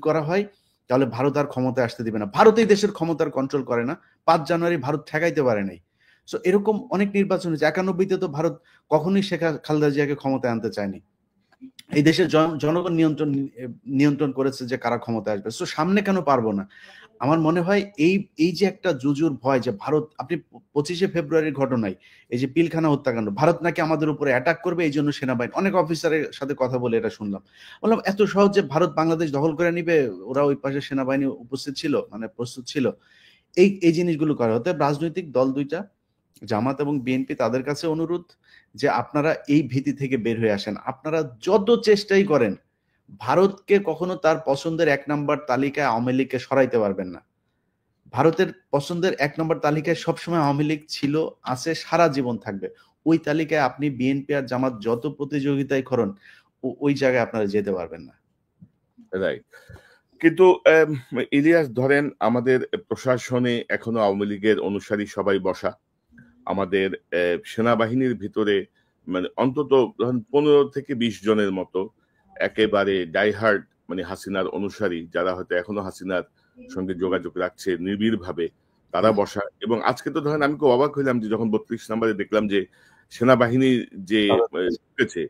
করা হয় তাহলে ভারত আর ক্ষমতায় আসতে দিবে না। ভারত এই দেশের ক্ষমতার কন্ট্রোল করে না। 5 জানুয়ারি ভারত ঠেকাইতে পারে নাই। সো এরকম অনেক নির্বাচন হয়েছে। 91-তে তো ভারত কখনোই শেখ খালেদা জিয়াকে ক্ষমতায় আনতে চায়নি। এই দেশের জনগণ নিয়ন্ত্রণ করেছে যে কারা ক্ষমতায় আসবে। সো সামনে কেন পারবো না? আমার মনে হয় এই যে একটা জুজুর ভয় যে ভারত, আপনি 25শে ফেব্রুয়ারির ঘটনায় এই যে পিলখানা হত্যাকাণ্ড, ভারত নাকি আমাদের উপরে অ্যাটাক করবে, এই জন্য সেনাবাহিনী, অনেক অফিসারের সাথে কথা বলে এটা শুনলাম। বললাম এত সহজে ভারত বাংলাদেশ দখল করে নিবে? ওরা ওই পাশে সেনাবাহিনী উপস্থিত ছিল, মানে প্রস্তুত ছিল। এই জিনিসগুলো করে। অতএব রাজনৈতিক দল দুইটা, জামাত এবং বিএনপি, তাদের কাছে অনুরোধ যে আপনারা এই ভীতি থেকে বের হয়ে আসেন। আপনারা যত চেষ্টাই করেন ভারতকে কখনো তার পছন্দের 1 নম্বর তালিকায় আওয়ামী লীগকে সরাইতে পারবেন না। ভারতের পছন্দের 1 নম্বর তালিকায় সবসময় আওয়ামী লীগ ছিল, আছে, সারা জীবন থাকবে। ওই তালিকায় আপনি বিএনপি আর জামাত যত প্রতিযোগিতায় করেন, ওই জায়গায় আপনারা যেতে পারবেন না। রাইট। কিন্তু ইলিয়াস, ধরেন আমাদের প্রশাসনে এখনো আওয়ামী লীগের অনুসারী সবাই বসা। আমাদের সেনাবাহিনীর ভিতরে মানে অন্তত ধরেন 15 থেকে 20 জনের মতো একেবারে ডাইহার্ড মানে হাসিনার অনুসারী, যারা হয়তো এখনো হাসিনার সঙ্গে যোগাযোগ রাখছে নিবিড় ভাবে, তারা বসা। এবং আজকে তো ধরেন আমি খুব অবাক হইলাম যে যখন 32 নম্বরে দেখলাম যে সেনাবাহিনী যে ঢুকেছে,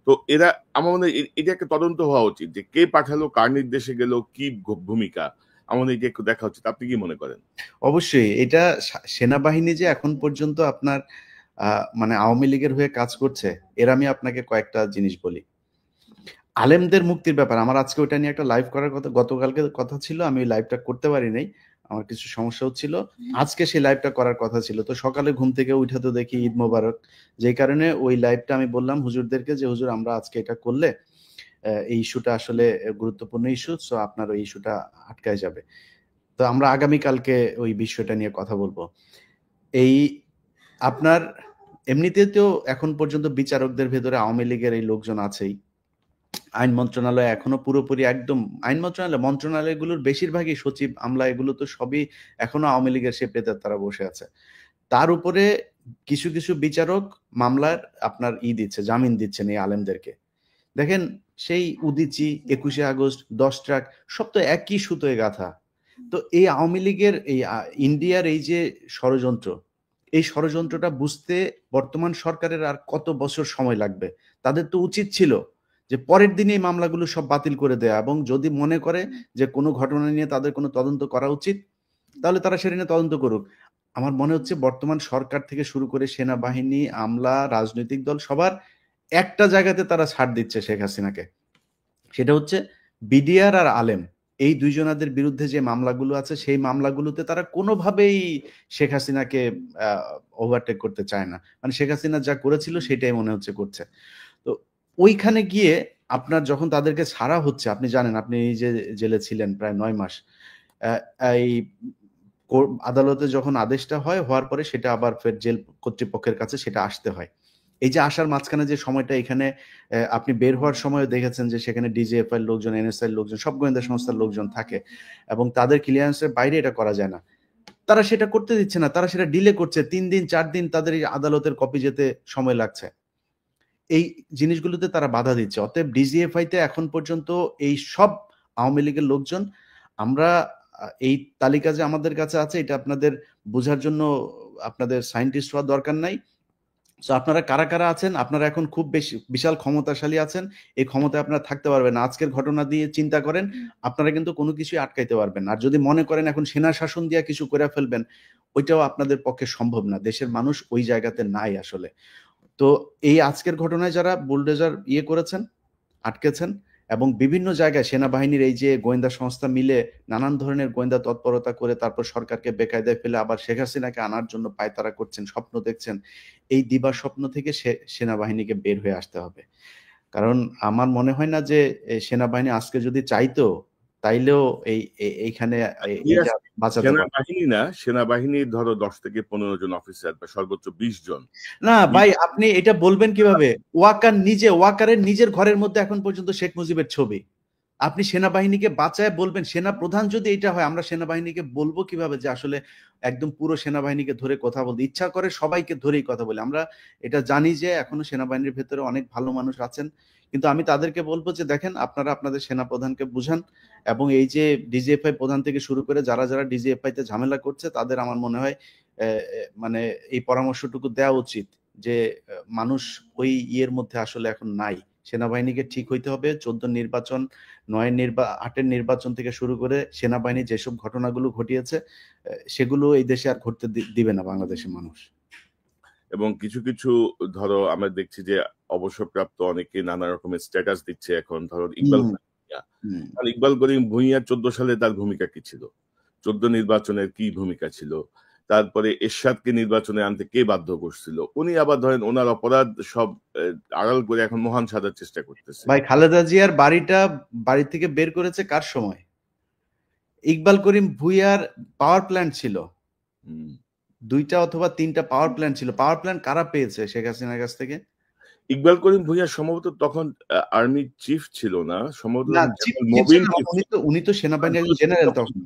তো এরা, আমার মনে হয় এটা একটা তদন্ত হওয়া উচিত যে কে পাঠালো, কার নির্দেশে গেল, কি ভূমিকা, আমার এটা একটু দেখা উচিত। আপনি কি মনে করেন? অবশ্যই এটা সেনাবাহিনী যে এখন পর্যন্ত আপনার মানে আওয়ামী লীগের হয়ে কাজ করছে, এর আমি আপনাকে কয়েকটা জিনিস বলি। আলেমদের মুক্তির ব্যাপার, আমার আজকে ওইটা নিয়ে একটা লাইভ করার কথা, গতকালকে কথা ছিল, আমি লাইভটা করতে পারি নাই, আমার কিছু সমস্যা হচ্ছিল। আজকে সেই লাইভটা করার কথা ছিল, তো সকালে ঘুম থেকে উঠে তো দেখি ঈদ মোবারক, যেই কারণে ওই লাইভটা আমি বললাম হুজুরদেরকে যে হুজুর আমরা আজকে এটা করলে এই ইস্যুটা আসলে গুরুত্বপূর্ণ ইস্যু, সো আপনার ওই ইস্যুটা আটকায় যাবে। তো আমরা আগামীকালকে ওই বিষয়টা নিয়ে কথা বলবো। এই আপনার এমনিতে তো এখন পর্যন্ত বিচারকদের ভেতরে আওয়ামী লীগের এই লোকজন আছেই। আইন মন্ত্রণালয় এখনো পুরোপুরি একদম, আইন মন্ত্রণালয়গুলোর বেশিরভাগই সচিব, আমলা, এগুলো তো সবই এখনো আওয়ামী লীগের সে প্রেতার তারা বসে আছে। তার উপরে কিছু কিছু বিচারক মামলার আপনার দিচ্ছে, জামিন দিচ্ছেন এই আলেমদেরকে। দেখেন, সেই উদিচি, 21শে আগস্ট, 10 ট্রাক, সব তো একই সুতোয় গাথা। তো এই আওয়ামী লীগের এই ইন্ডিয়ার এই যে ষড়যন্ত্র, এই ষড়যন্ত্রটা বুঝতে বর্তমান সরকারের আর কত বছর সময় লাগবে? তাদের তো উচিত ছিল যে পরের দিনে এই মামলাগুলো সব বাতিল করে দেয়া, এবং যদি মনে করে যে কোনো ঘটনা নিয়ে তাদের কোনো তদন্ত করা উচিত, তাহলে তারা সেটা নিয়ে তদন্ত করুক। আমার মনে হচ্ছে বর্তমান সরকার থেকে শুরু করে সেনাবাহিনী, আমলা, রাজনৈতিক দল সবার একটা জায়গাতে তারা ছাড় দিচ্ছে শেখ হাসিনাকে। সেটা হচ্ছে বিডিআর আর আলেম, এই দুইজনাদের বিরুদ্ধে যে মামলাগুলো আছে সেই মামলাগুলোতে তারা কোনোভাবেই শেখ হাসিনাকে ওভারটেক করতে চায় না। মানে শেখ হাসিনা যা করেছিল সেটাই মনে হচ্ছে করছে। তো ওইখানে গিয়ে আপনার যখন তাদেরকে ছাড়া হচ্ছে, আপনি জানেন, আপনি এই যে জেলে ছিলেন প্রায় 9 মাস, এই আদালতে যখন আদেশটা হওয়ার পরে সেটা আবার ফের জেল কর্তৃপক্ষের কাছে সেটা আসতে হয়। এই যে আসার মাঝখানে যে সময়টা, এখানে আপনি বের হওয়ার সময় দেখেছেন যে সেখানে ডিজিএফআই এর লোকজন, এনএসআই এর লোকজন, সব গোয়েন্দা সংস্থার লোকজন থাকে এবং তাদের ক্লিয়ারেন্সের বাইরে এটা করা যায় না। তারা সেটা করতে দিচ্ছে না, তারা সেটা ডিলে করছে। 3 দিন 4 দিন তাদের এই আদালতের কপি যেতে সময় লাগছে। এই জিনিসগুলোতে তারা বাধা দিচ্ছে। অতএব ডিজিএফআই তে এখন পর্যন্ত এই সব আওয়ামী লীগের লোকজন, আমরা এই তালিকা যে আমাদের কাছে আছে এটা আপনাদের বোঝার জন্য আপনাদের সায়েন্টিস্ট হওয়ার দরকার নাই। সো আপনারা কারা কারা আছেন, আপনারা এখন খুব বেশি বিশাল ক্ষমতাশালী আছেন, এই ক্ষমতায় আপনারা থাকতে পারবেন না। আজকের ঘটনা দিয়ে চিন্তা করেন, আপনারা কিন্তু কোনো কিছুই আটকাইতে পারবেন না। আর যদি মনে করেন এখন সেনা শাসন দিয়ে কিছু করে ফেলবেন, ওইটাও আপনাদের পক্ষে সম্ভব না। দেশের মানুষ ওই জায়গাতে নাই আসলে। তো এই আজকের ঘটনায় যারা বুলডোজার করেছেন, আটকেছেন, এবং বিভিন্ন জায়গায় সেনাবাহিনীর এই যে গোয়েন্দা সংস্থা মিলে নানান ধরনের গোয়েন্দা তৎপরতা করে তারপর সরকারকে বেকায়দায় ফেলে আবার শেখ হাসিনাকে আনার জন্য পায়তারা করছেন, স্বপ্ন দেখছেন, এই দিবা স্বপ্ন থেকে সেনাবাহিনীকে বের হয়ে আসতে হবে। কারণ আমার মনে হয় না যে সেনাবাহিনী আজকে যদি চাইতো তাইলেও এইখানে এইটা বাঁচাতে পারত। সেনাবাহিনী না, সেনাবাহিনীর ধরো 10 থেকে 15 জন অফিসার বা সর্বোচ্চ 20 জন। না ভাই, আপনি এটা বলবেন কিভাবে? ওয়াকারের নিজের ঘরের মধ্যে এখন পর্যন্ত শেখ মুজিবের ছবি। আপনি সেনাবাহিনীকে বাঁচায় বলবেন? সেনা প্রধান যদি এটা হয়, আমরা সেনাবাহিনীকে বলবো কিভাবে যে আসলে একদম পুরো সেনাবাহিনীকে ধরে কথা বলতে? ইচ্ছা করে সবাইকে ধরেই কথা বলি। আমরা এটা জানি যে এখনো সেনাবাহিনীর ভেতরে অনেক ভালো মানুষ আছেন, কিন্তু আমি তাদেরকে বলবো যে দেখেন, আপনারা আপনাদের সেনা প্রধানকে বুঝান, এবং এই যে ডিজিএফআই প্রধান থেকে শুরু করে যারা যারা ডিজিএফআই তে ঝামেলা করছে তাদের আমার মনে হয় মানে এই পরামর্শটুকু দেওয়া উচিত যে মানুষ ওই মধ্যে আসলে এখন নাই। সেনাবাহিনীকে ঠিক হইতে হবে। 14 নির্বাচন, 8-এর নির্বাচন থেকে শুরু করে সেনাবাহিনী যেসব ঘটনাগুলো ঘটিয়েছে সেগুলো এই দেশে আর ঘটতে দিবে না বাংলাদেশের মানুষ। এবং কিছু কিছু ধরো আমরা দেখছি যে অবসরপ্রাপ্ত অনেকে নানা রকমের স্ট্যাটাস দিচ্ছে এখন। ধরো ইকবাল করিম ভূঁইয়া 14 সালে তার ভূমিকা কি ছিল, 14 নির্বাচনের কি ভূমিকা ছিল, তারপরে এরশাদকে নির্বাচনে আনতে কে বাধ্য করছিল, উনি আবার ধরেন ওনার অপরাধ সব আড়াল করে এখন মহান সাজার চেষ্টা করতেছে। ভাই, খালেদা জিয়ার বাড়ি থেকে বের করেছে কার সময়? ইকবাল করিম ভূঁইয়ার পাওয়ার প্ল্যান্ট ছিল, 2টা অথবা 3টা পাওয়ার প্ল্যান্ট ছিল। পাওয়ার প্ল্যান্ট কারা পেয়েছে শেখ হাসিনার কাছ থেকে? ইকবাল করিম ভূঁইয়া সম্ভবত তখন আর্মি চিফ ছিল না, সম্ভবত উনি তো সেনাবাহিনীর জেনারেল তখন।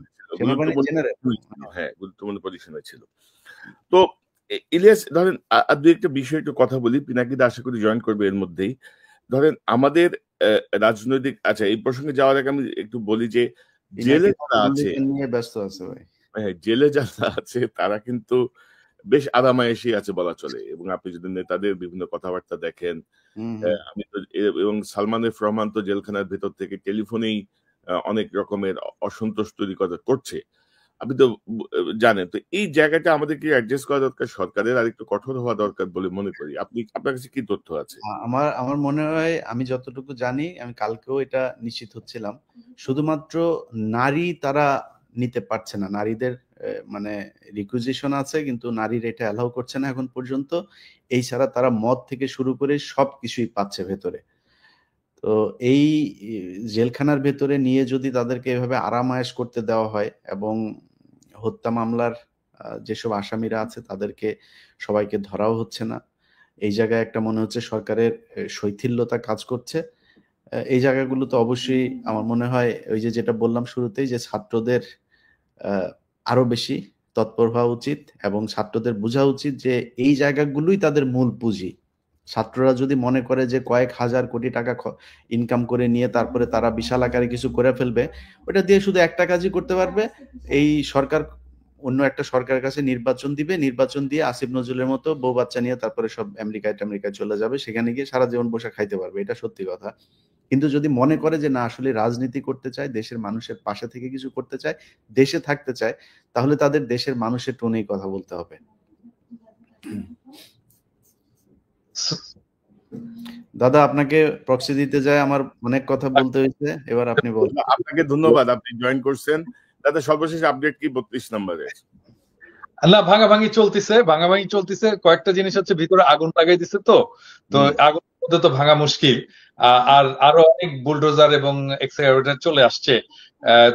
হ্যাঁ, গুরুত্বপূর্ণ পজিশনে ছিল। তো ইলিয়াস, ধরেন আর দুই একটা বিষয় একটু কথা বলি, পিনাকিদা আশা করি জয়েন করবে এর মধ্যেই। ধরেন আমাদের রাজনৈতিক, আচ্ছা এই প্রসঙ্গে যাওয়ার আগে আমি একটু বলি যে জেলে যারা আছে, ব্যস্ত আছে ভাই, হ্যাঁ জেলে যারা আছে তারা কিন্তু বেশ আরামায়েশি আছে বলা চলে। এবং আপনি যদি নেতাদের বিভিন্ন কথাবার্তা দেখেন, আমি তো, এবং সালমান এফ রহমান তো জেলখানার ভেতর থেকে টেলিফোনেই অনেক রকমের অসন্তোষ তৈরি করছে, আপনি তো জানেন। তো এই জায়গাটা আমাদেরকে অ্যাডজাস্ট করা দরকার, সরকারের আর একটু কঠোর হওয়া দরকার বলে মনে করি। আপনার কাছে কি তথ্য আছে? আমার মনে হয়, আমি যতটুকু জানি, আমি কালকেও এটা নিশ্চিত হচ্ছিলাম, শুধুমাত্র নারী তারা নিতে পারছে না। নারীদের মানে রিকুইজিশন আছে, কিন্তু নারীর এটা অ্যালাউ করছে না এখন পর্যন্ত। এই ছাড়া তারা মদ থেকে শুরু করে সব কিছুই পাচ্ছে ভেতরে। তো এই জেলখানার ভেতরে নিয়ে যদি তাদেরকে এভাবে আরামায়েশ করতে দেওয়া হয়, এবং হত্যা মামলার যেসব আসামিরা আছে তাদেরকে সবাইকে ধরাও হচ্ছে না, এই জায়গায় একটা মনে হচ্ছে সরকারের শৈথিল্যতা কাজ করছে। এই জায়গাগুলো তো অবশ্যই আমার মনে হয় ওই যেটা বললাম শুরুতেই, যে ছাত্রদের আরো বেশি তৎপর হওয়া উচিত, এবং ছাত্রদের বোঝা উচিত যে এই জায়গাগুলোই তাদের মূল পুঁজি। ছাত্ররা যদি মনে করে যে কয়েক হাজার কোটি টাকা ইনকাম করে নিয়ে তারপরে তারা বিশাল আকারে কিছু করে ফেলবে, ওটা দিয়ে শুধু একটা কাজই করতে পারবে, এই সরকার অন্য একটা সরকারের কাছে নির্বাচন দিবে, নির্বাচন দিয়ে আসিফ নজরুলের মতো বউ বাচ্চা নিয়ে তারপরে সব আমেরিকায় চলে যাবে, সেখানে গিয়ে সারা জীবন বসে খাইতে পারবে, এটা সত্যি কথা। কিন্তু যদি মনে করে যে না আসলে রাজনীতি করতে চায়, দেশের মানুষের পাশে থেকে কিছু করতে চায়, দেশে থাকতে চায়, তাহলে তাদের দেশের মানুষের টোনেই কথা বলতে হবে। দাদা আপনাকে প্রক্সি দিতে যায়, আমার অনেক কথা বলতে হয়েছে, এবার আপনি বলুন। আপনাকে ধন্যবাদ, আপনি জয়েন করছেন। দাদা সর্বশেষ আপডেট কি 32 নম্বরে? না, ভাঙাভাঙি চলতেছে। কয়েকটা জিনিস হচ্ছে, ভিতরে আগুন লাগাই দিছে, তো আগুন মধ্যে তো ভাঙা মুশকিল। আর আরো অনেক বুলডোজার এবং এক্সকাভেটর চলে আসছে,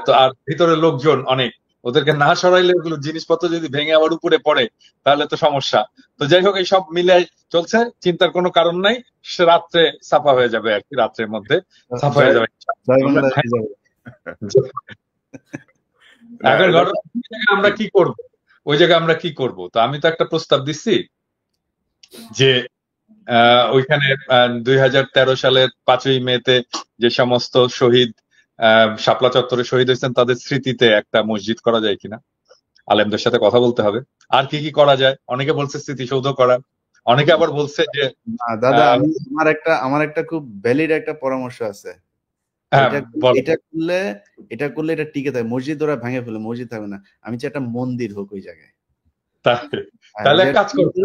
তো আর ভিতরে লোকজন অনেক, ওদেরকে না সরাইলে ওগুলো জিনিসপত্র যদি ভেঙে আবার উপরে পড়ে তাহলে তো সমস্যা। তো যাই হোক, এই সব মিলে চলছে, চিন্তার কোনো কারণ নাই। সে রাত্রে সাফা হয়ে যাবে আর কি, রাত্রের মধ্যে সাফা হয়ে যাবে। এখন আমরা কি করব, ওই জায়গায় আমরা কি করব? তো আমি তো একটা প্রস্তাব দিচ্ছি যে ওইখানে 2013 সালের 5ই মেতে যে সমস্ত শহীদ শাপলা চত্বরে শহীদ হয়েছেন তাদের স্মৃতিতে একটা মসজিদ করা যায় কিনা, আলেমদের সাথে কথা বলতে হবে। আর কি কি করা যায়, অনেকে বলছে স্মৃতিসৌধ করা, অনেকে আবার বলছে যে দাদা আমার একটা খুব ভ্যালিড একটা পরামর্শ আছে। এটা করলে এটা টিকে থাকে, মসজিদ ওরা ভেঙে ফেলে, মসজিদ থাকবে না। আমি চাই একটা মন্দির হোক ওই জায়গায়। তাহলে কাজ করব,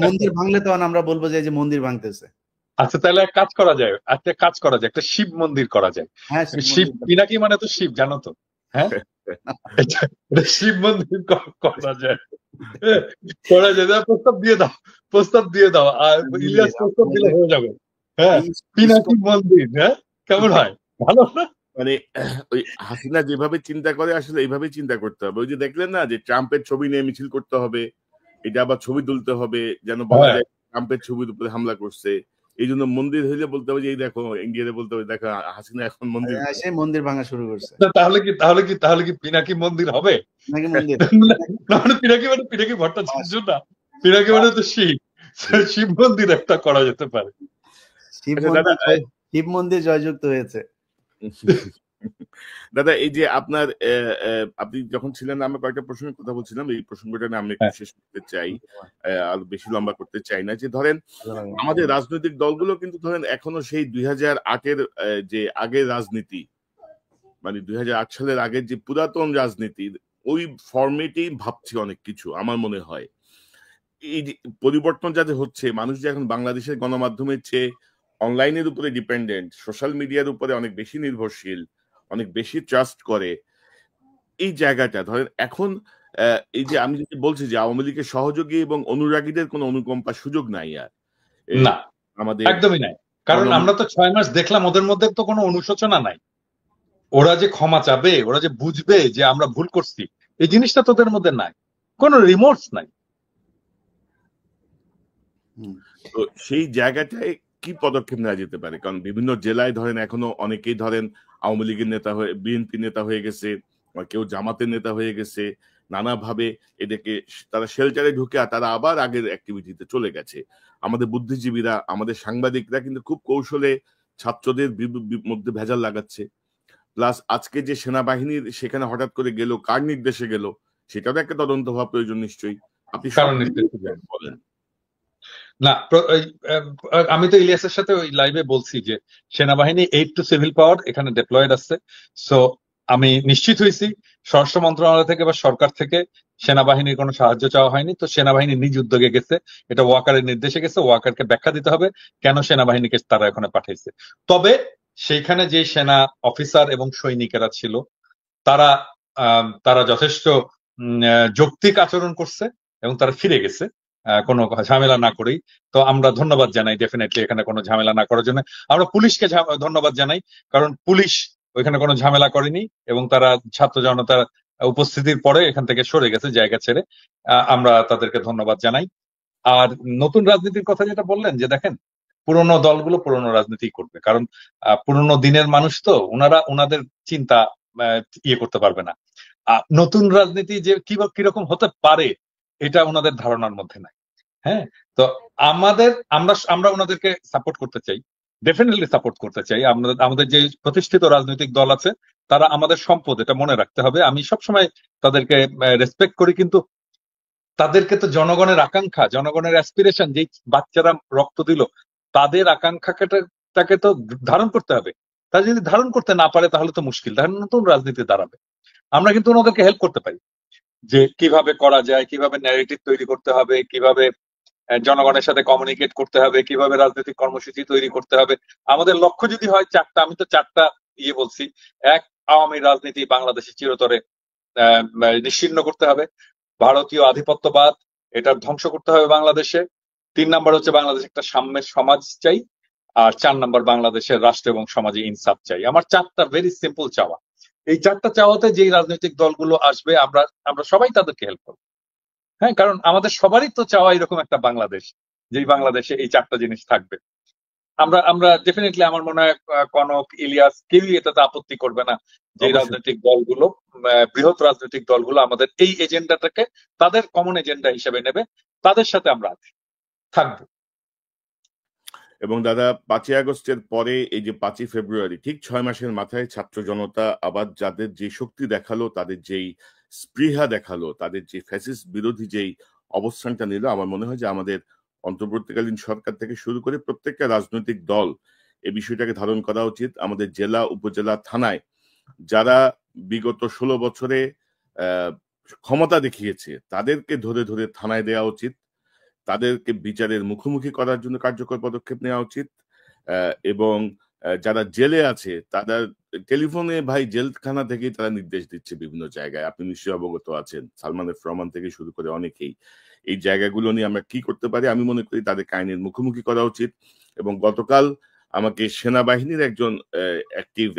মন্দির ভাঙলে তখন আমরা বলবো যে মন্দির ভাঙতেছে। আচ্ছা, তাহলে এক কাজ করা যায়, একটা শিব মন্দির করা যায়। শিব পিনাকি মানে তো শিব, জানো তো? হ্যাঁ, শিব মন্দির করা যায়। প্রস্তাব দিয়ে দাও আর ইলিয়াস প্রস্তাব দিলে হয়ে যাবে। হ্যাঁ, পিনাকি মন্দির। হ্যাঁ, কেমন হয়? ভালো না? মানে ওই হাসিনা যেভাবে চিন্তা করে আসলে এইভাবে চিন্তা করতে হবে। ওই যে দেখলেন না যে ট্রাম্পের ছবি নিয়ে মিছিল করতে হবে, এটা আবার ছবি তুলতে হবে যেন বলা যায় ট্রাম্পের ছবির উপরে হামলা করছে। এই জন্য মন্দির হইলে বলতে হবে যে এই দেখো, ইন্ডিয়াতে বলতে হবে দেখো হাসিনা এখন মন্দির ভাঙা শুরু করছে। তাহলে কি পিনাকি মন্দির হবে? পিনাকি ভট্টাচার্য না, পিনাকি মানে তো শিব মন্দির একটা করা যেতে পারে। শিব মন্দির জয়যুক্ত হয়েছে। দাদা এই যে আপনি যখন ছিলেন আমরা কয়েকটা প্রসঙ্গের কথা বলছিলাম, এই প্রসঙ্গটা আমি একটু শেষ করতে চাই, আর বেশি লম্বা করতে চাই না। যে ধরেন আমাদের রাজনৈতিক দলগুলো কিন্তু ধরেন এখনো সেই 2008-এর যে আগের রাজনীতি, মানে 2008 সালের আগের যে পুরাতন রাজনীতির ওই ফর্মেটেই ভাবছি অনেক কিছু। আমার মনে হয় এই যে পরিবর্তন যাতে হচ্ছে, মানুষ যে এখন বাংলাদেশের গণমাধ্যমের চেয়ে অনলাইনের উপরে ডিপেন্ডেন্ট, সোশ্যাল মিডিয়ার উপরে অনেক বেশি নির্ভরশীল, অনেক বেশি ট্রাস্ট করে, এই জায়গাটা ধরেন এখন এই যে আমি যদি বলছি যে আওয়ামী লীগের সহযোগী এবং অনুরাগীদের কোনো অনুকম্পার সুযোগ নাই আর না, আমাদের একদমই নাই। কারণ আমরা তো 6 মাস দেখলাম ওদের মধ্যে তো কোনো অনুশোচনা নাই। ওরা যে ক্ষমা চাবে, ওরা যে বুঝবে যে আমরা ভুল করছি, এই জিনিসটা তোদের মধ্যে নাই, কোনো রিমোর্স নাই। তো সেই জায়গাটায় কি পদক্ষেপ নেওয়া যেতে পারে? কারণ বিভিন্ন জেলায় ধরেন এখনো অনেকেই ধরেন আওয়ামী লীগের নেতা হয়ে, বিএনপি নেতা হয়ে গেছে, কেউ জামাতের নেতা হয়ে গেছে, নানাভাবে এদেরকে তারা শেল্টারে ঢুকে তারা আবার আগের অ্যাক্টিভিটিতে চলে গেছে। আমাদের বুদ্ধিজীবীরা, আমাদের সাংবাদিকরা কিন্তু খুব কৌশলে ছাত্রদের মধ্যে ভেজাল লাগাচ্ছে। প্লাস আজকে যে সেনাবাহিনীর সেখানে হঠাৎ করে গেল, কার নির্দেশে গেল, সেটারও একটা তদন্ত হওয়া প্রয়োজন নিশ্চয়ই। আপনি বলেন না, আমি তো ইলিয়াসের সাথে ওই লাইভে বলছি যে সেনাবাহিনী 8 টু সিভিল পাওয়ার এখানে ডিপ্লয়েড আছে। সো আমি নিশ্চিত হয়েছি স্বরাষ্ট্র মন্ত্রণালয় থেকে বা সরকার থেকে সেনাবাহিনীর কোনো সাহায্য চাওয়া হয়নি। তো সেনাবাহিনী নিজ উদ্যোগে গেছে, এটা ওয়াকারের নির্দেশে গেছে, ওয়াকারকে ব্যাখ্যা দিতে হবে কেন সেনাবাহিনীকে তারা এখানে পাঠাইছে। তবে সেইখানে যে সেনা অফিসার এবং সৈনিকেরা ছিল তারা যথেষ্ট যৌক্তিক আচরণ করছে এবং তারা ফিরে গেছে কোনো ঝামেলা না করেই। তো আমরা ধন্যবাদ জানাই ডেফিনেটলি এখানে কোনো ঝামেলা না করার জন্য। আমরা পুলিশকে ধন্যবাদ জানাই, কারণ পুলিশ ওইখানে কোনো ঝামেলা করেনি এবং তারা ছাত্র জনতার উপস্থিতির পরে এখান থেকে সরে গেছে জায়গা ছেড়ে। আমরা তাদেরকে ধন্যবাদ জানাই। আর নতুন রাজনীতির কথা যেটা বললেন, যে দেখেন পুরনো দলগুলো পুরনো রাজনীতি করবে, কারণ পুরনো দিনের মানুষ তো ওনাদের চিন্তা ইয়ে করতে পারবে না। নতুন রাজনীতি যে কিরকম হতে পারে এটা ওনাদের ধারণার মধ্যে নাই। হ্যাঁ, তো আমরা ওনাদেরকে সাপোর্ট করতে চাই, ডেফিনেটলি সাপোর্ট করতে চাই। আমাদের যে প্রতিষ্ঠিত রাজনৈতিক দল আছে তারা আমাদের সম্পদ, এটা মনে রাখতে হবে। আমি সবসময় তাদেরকে রেসপেক্ট করি, কিন্তু তাদেরকে তো জনগণের আকাঙ্ক্ষা, জনগণের অ্যাসপিরেশন, যে বাচ্চারা রক্ত দিল তাদের আকাঙ্ক্ষাটাকে তো ধারণ করতে হবে। তারা যদি ধারণ করতে না পারে তাহলে তো মুশকিল, তাহলে নতুন রাজনীতি দাঁড়াবে। আমরা কিন্তু ওনাদেরকে হেল্প করতে পারি যে কিভাবে করা যায়, কিভাবে ন্যারেটিভ তৈরি করতে হবে, কিভাবে জনগণের সাথে কমিউনিকেট করতে হবে, কিভাবে রাজনৈতিক কর্মসূচি তৈরি করতে হবে। আমাদের লক্ষ্য যদি হয় চারটা, আমি তো চারটা বলছি। এক, আওয়ামী রাজনীতি বাংলাদেশে চিরতরে নিশ্চিহ্ন করতে হবে। ভারতীয় আধিপত্যবাদ, এটা ধ্বংস করতে হবে বাংলাদেশে। 3 নাম্বার হচ্ছে বাংলাদেশ একটা সাম্যের সমাজ চাই। আর 4 নাম্বার বাংলাদেশের রাষ্ট্র এবং সমাজে ইনসাফ চাই। আমার চারটা ভেরি সিম্পল চাওয়া। এই চারটা চাওয়াতে যেই রাজনৈতিক দলগুলো আসবে আমরা সবাই তাদেরকে হেল্প করবো। হ্যাঁ, কারণ আমাদের সবারই তো চাওয়া এরকম একটা বাংলাদেশ, যেই বাংলাদেশে এই চারটা জিনিস থাকবে। আমরা ডেফিনেটলি, আমার মনে হয় কনক, ইলিয়াস কেউই এটাতে আপত্তি করবে না যে রাজনৈতিক দলগুলো, বৃহৎ রাজনৈতিক দলগুলো আমাদের এই এজেন্ডাটাকে তাদের কমন এজেন্ডা হিসেবে নেবে, তাদের সাথে আমরা থাকবো। এবং দাদা 5ই আগস্টের পরে এই যে 5ই ফেব্রুয়ারি, ঠিক 6 মাসের মাথায় ছাত্র জনতা আবার যাদের যে শক্তি দেখালো, তাদের যেই স্পৃহা দেখালো, তাদের যে ফ্যাসিস্ট বিরোধী যেই অবস্থানটা নিল, আমার মনে হয় যে আমাদের অন্তর্বর্তীকালীন সরকার থেকে শুরু করে প্রত্যেকটা রাজনৈতিক দল এই বিষয়টাকে ধারণ করা উচিত। আমাদের জেলা, উপজেলা, থানায় যারা বিগত 16 বছরে ক্ষমতা দেখিয়েছে তাদেরকে ধরে ধরে থানায় দেওয়া উচিত, তাদেরকে বিচারের মুখোমুখি করার জন্য কার্যকর পদক্ষেপ নেওয়া উচিত। এবং যারা জেলে আছে তারা টেলিফোনে, ভাই জেলখানা থেকেই তারা নির্দেশ দিচ্ছে বিভিন্ন জায়গায়, আপনি নিশ্চয়ই অবগত আছেন, সালমান এফ রহমান থেকে শুরু করে অনেকেই। এই জায়গাগুলো নিয়ে আমরা কি করতে পারি? আমি মনে করি তাদেরকে আইনের মুখোমুখি করা উচিত। এবং গতকাল আমাকে সেনাবাহিনীর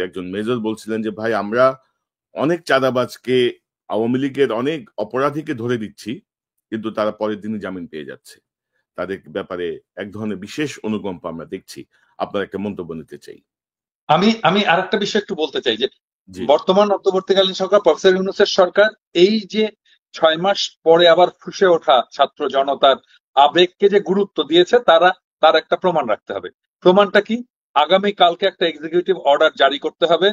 একজন মেজর বলছিলেন যে ভাই, আমরা অনেক চাঁদাবাজকে, আওয়ামী লীগের অনেক অপরাধীকে ধরে দিচ্ছি, কিন্তু তারা পরের দিনই জামিন পেয়ে যাচ্ছে। তাদের ব্যাপারে এক ধরনের বিশেষ অনুকম্পা আমরা দেখছি। আপনার একটা মন্তব্য নিতে চাই। আমি আরেকটা বিষয় একটু বলতে চাই যে বর্তমান অন্তর্বর্তীকালীন সরকার, প্রফেসর ইউনূসের সরকার, এই যে 6 মাস পরে আবার ফুসে ওঠা ছাত্র জনতার আবেগকে যে গুরুত্ব দিয়েছে, তার একটা প্রমাণ রাখতে হবে। প্রমাণটা কি? আগামী কালকে একটা এক্সিকিউটিভ অর্ডার জারি করতে হবে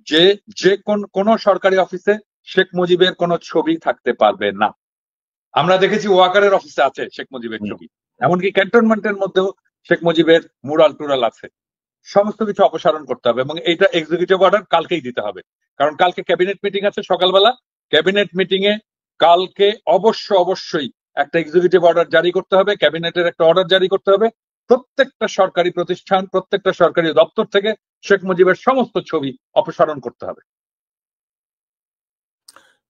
যে কোন সরকারি অফিসে শেখ মুজিবের কোন ছবি থাকতে পারবে না। আমরা দেখেছি ওয়াকারের অফিসে আছে শেখ মুজিবের ছবি, এমনকি ক্যান্টনমেন্টের মধ্যেও শেখ মুজিবের মুরাল টুরাল আছে। সমস্ত কিছু অপসারণ করতে হবে এবং এইটা এক্সিকিউটিভ অর্ডার কালকেই দিতে হবে। কারণ কালকে ক্যাবিনেট মিটিং আছে সকালবেলা। ক্যাবিনেট মিটিং এ কালকে অবশ্যই একটা এক্সিকিউটিভ অর্ডার জারি করতে হবে, ক্যাবিনেটের একটা অর্ডার জারি করতে হবে। প্রত্যেকটা সরকারি প্রতিষ্ঠান, প্রত্যেকটা সরকারি দপ্তর থেকে শেখ মুজিবের সমস্ত ছবি অপসারণ করতে হবে।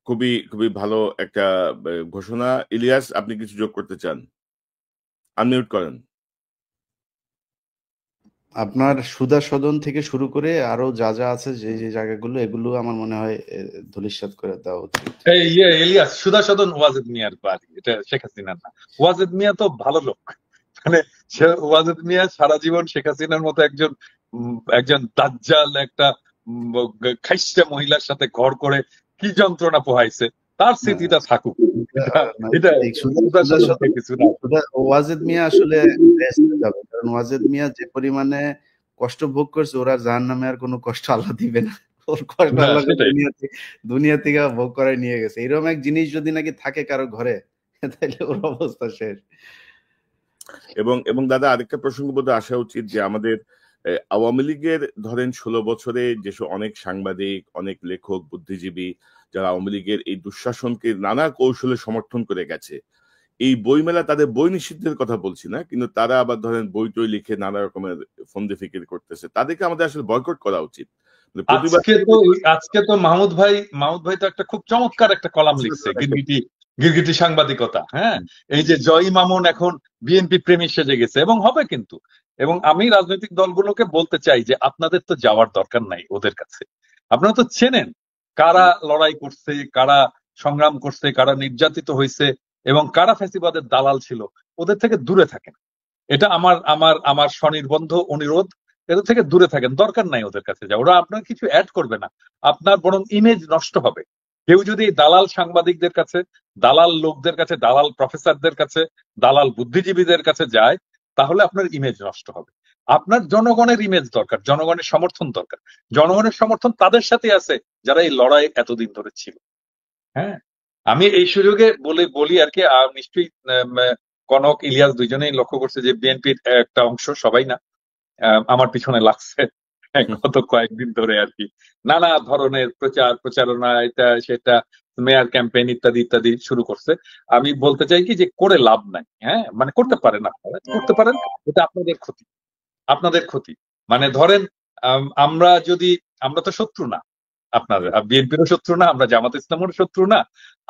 খুবই খুবই ভালো একটা ঘোষণা। ইলিয়াস, আপনি কিছু যোগ করতে চান? আনমিউট করেন। আপনার সুধা সদন থেকে শুরু করে আরো যা যা আছে, যে যে জায়গাগুলো, এগুলো আমার মনে হয় ধূলিসাৎ করে দেওয়া উচিত। ইলিয়াস, সুধা সদন ওয়াজেদ মিয়ার বাড়ি, এটা শেখ হাসিনার না। ওয়াজেদ মিয়া তো ভালো লোক, মানে ওয়াজেদ মিয়া সারা জীবন শেখ হাসিনার মতো একজন দাজ্জাল, একটা খাইস্টা মহিলার সাথে ঘর করে কি যন্ত্রণা পোহাইছে, তার স্মৃতিটা থাকুক। ওয়াজেদ মিয়া আসলে যাবে, কারণ ওয়াজেদ মিয়া যে পরিমাণে কষ্ট ভোগ করছে, ওরা জাহান্নামে আর কোনো কষ্ট আল্লাহ দিবে না। ওর কষ্ট আল্লাহ দুনিয়া থেকে ভোগ করায় নিয়ে গেছে। এরকম এক জিনিস যদি নাকি থাকে কারো ঘরে, তাহলে ওর অবস্থা শেষ। এবং দাদা, আরেকটা প্রসঙ্গ বোধ আসা উচিত যে আমাদের আওয়ামী লীগের ধরেন 16 বছরে যেসব অনেক সাংবাদিক, অনেক লেখক, বুদ্ধিজীবী যারা আওয়ামী লীগের এই দুঃশাসনকে নানা কৌশলে সমর্থন করে গেছে, এই বইমেলা, তাদের বই নিষিদ্ধের কথা বলছি না, কিন্তু তারা আবার ধরেন বই টই লিখে নানা রকমের ফন্দি ফিকির করতেছে, তাদেরকে আমাদের আসলে বয়কট করা উচিত। আজকে তো মাহমুদ ভাই তো একটা খুব চমৎকার একটা কলাম লিখছে, গিরগিটি সাংবাদিকতা। হ্যাঁ, এই যে জয় মামুন এখন বিএনপি প্রেমী সেজে গেছে, এবং হবে কিন্তু। এবং আমি রাজনৈতিক দলগুলোকে বলতে চাই যে আপনাদের তো যাওয়ার দরকার নাই ওদের কাছে। আপনারা তো চেনেন কারা লড়াই করছে, কারা সংগ্রাম করছে, কারা নির্যাতিত হয়েছে এবং কারা ফ্যাসিবাদের দালাল ছিল। ওদের থেকে দূরে থাকেন, এটা আমার স্বনির্বন্ধ অনুরোধ। এদের থেকে দূরে থাকেন, দরকার নাই ওদের কাছে যাওয়া। ওরা আপনার কিছু অ্যাড করবে না, আপনার বরং ইমেজ নষ্ট হবে। কেউ যদি দালাল সাংবাদিকদের কাছে, দালাল লোকদের কাছে, দালাল প্রফেসরদের কাছে, দালাল বুদ্ধিজীবীদের কাছে যায়, তাহলে আপনার ইমেজ নষ্ট হবে। আপনার জনগণের ইমেজ দরকার, জনগণের সমর্থন দরকার। জনগণের সমর্থন তাদের সাথে আছে যারা এই লড়াই এতদিন ধরে ছিল। হ্যাঁ, আমি এই সুযোগে বলি আর কি, নিশ্চয়ই কনক ইলিয়াস দুইজনেই লক্ষ্য করছে যে বিএনপির একটা অংশ, সবাই না, আমার পিছনে লাগছে গত কয়েকদিন ধরে আর কি, নানা ধরনের প্রচারণা, এটা সেটা, মেয়ার ক্যাম্পেইন ইত্যাদি ইত্যাদি শুরু করছে। আমি বলতে চাই কি যে করে লাভ নাই। হ্যাঁ, মানে করতে পারেন, আপনারা করতে পারেন, এটা আপনাদের ক্ষতি, আপনাদের ক্ষতি। মানে ধরেন আমরা তো শত্রু না, আপনার বিএনপিরও শত্রু না, আমরা জামাত ইসলামের শত্রু না,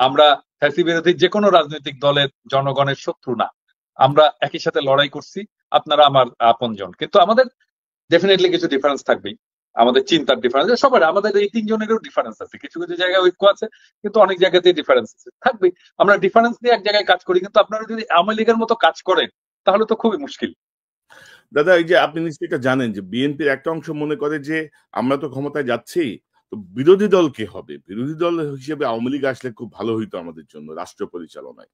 আমরা ফ্যাসি বিরোধী যে কোনো রাজনৈতিক দলের জনগণের শত্রু না, আমরা একই সাথে লড়াই করছি, আপনারা আমার আপনজন। কিন্তু আমাদের ডেফিনেটলি কিছু ডিফারেন্স থাকবেই, আমাদের চিন্তার ডিফারেন্স, সবার, আমাদের এই তিনজনেরও ডিফারেন্স আছে, কিছু কিছু জায়গায় ঐক্য আছে, কিন্তু অনেক জায়গাতেই ডিফারেন্স আছে, থাকবেই। আমরা ডিফারেন্স নিয়ে এক জায়গায় কাজ করি, কিন্তু আপনারা যদি আওয়ামী লীগের মতো কাজ করেন তাহলে তো খুবই মুশকিল। দাদা, এই যে আপনি নিশ্চয়ই এটা জানেন যে বিএনপির একটা অংশ মনে করে যে আমরা তো ক্ষমতায় যাচ্ছি, তো বিরোধী দল কে হবে, বিরোধী দল হিসেবে আওয়ামী লীগ আসলে খুব ভালো হইতো আমাদের জন্য রাষ্ট্র পরিচালনায়,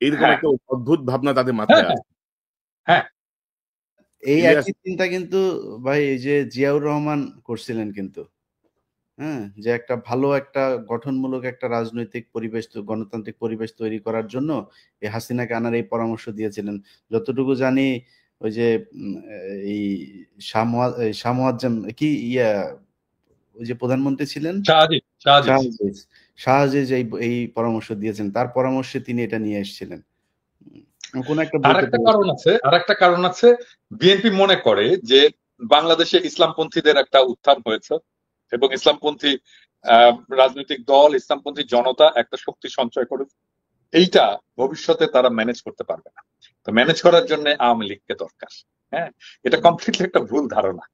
এইরকম হ্যাঁ, একটা অদ্ভুত ভাবনা তাদের হ্যাঁ, মাথায় আছে। হ্যাঁ, এই ইলিয়াস, একই চিন্তা কিন্তু ভাই এই যে জিয়াউর রহমান করছিলেন কিন্তু, হ্যাঁ, যে একটা ভালো একটা গঠনমূলক একটা রাজনৈতিক পরিবেশ, গণতান্ত্রিক পরিবেশ তৈরি করার জন্য এই হাসিনাকে আনার এই পরামর্শ দিয়েছিলেন। যতটুকু জানি ওই যে এই শাহমুয়াজ্জেম কি ওই যে প্রধানমন্ত্রী ছিলেন শাহজিজ এই পরামর্শ দিয়েছেন, তার পরামর্শে তিনি এটা নিয়ে এসেছিলেন। কোন একটা আরেকটা কারণ আছে, বিএনপি মনে করে যে বাংলাদেশে ইসলামপন্থীদের একটা উত্থান হয়েছে এবং ইসলামপন্থী রাজনৈতিক দল, ইসলামপন্থী জনতা একটা শক্তি সঞ্চয় করে, এইটা ভবিষ্যতে তারা ম্যানেজ করতে পারবে না। তো ম্যানেজ করার জন্য আওয়ামী লীগকে দরকার। হ্যাঁ, এটা কমপ্লিটলি একটা ভুল ধারণা।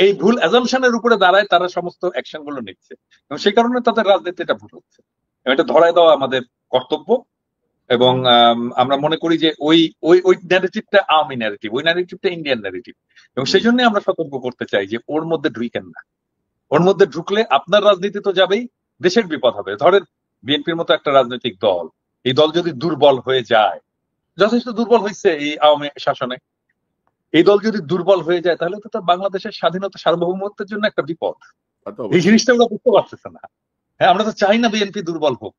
এই ভুল অ্যাজাম্পশনের উপরে দাঁড়ায় তারা সমস্ত অ্যাকশন গুলো নিচ্ছে, এবং সেই কারণে তাদের রাজনীতিটা ভুল হচ্ছে। এটা ধরায় দেওয়া আমাদের কর্তব্য। এবং আমরা মনে করি যে ওই ওই ওই ন্যারেটিভটা আওয়ামী ন্যারেটিভ, ওই ন্যারেটিভটা ইন্ডিয়ান ন্যারেটিভ, এবং সেই জন্য আমরা সতর্ক করতে চাই যে ওর মধ্যে ঢুকেন না। ওর মধ্যে ঢুকলে আপনার রাজনীতি তো যাবেই, দেশের বিপদ হবে। ধরেন বিএনপির মতো একটা রাজনৈতিক দল, এই দল যদি দুর্বল হয়ে যায়, যথেষ্ট দুর্বল হয়েছে এই আওয়ামী শাসনে, এই দল যদি দুর্বল হয়ে যায় তাহলে তো তার বাংলাদেশের স্বাধীনতা সার্বভৌমত্বের জন্য একটা বিপদ। এই জিনিসটা আমরা বুঝতে পারতেছে না। হ্যাঁ, আমরা তো চাই না বিএনপি দুর্বল হোক,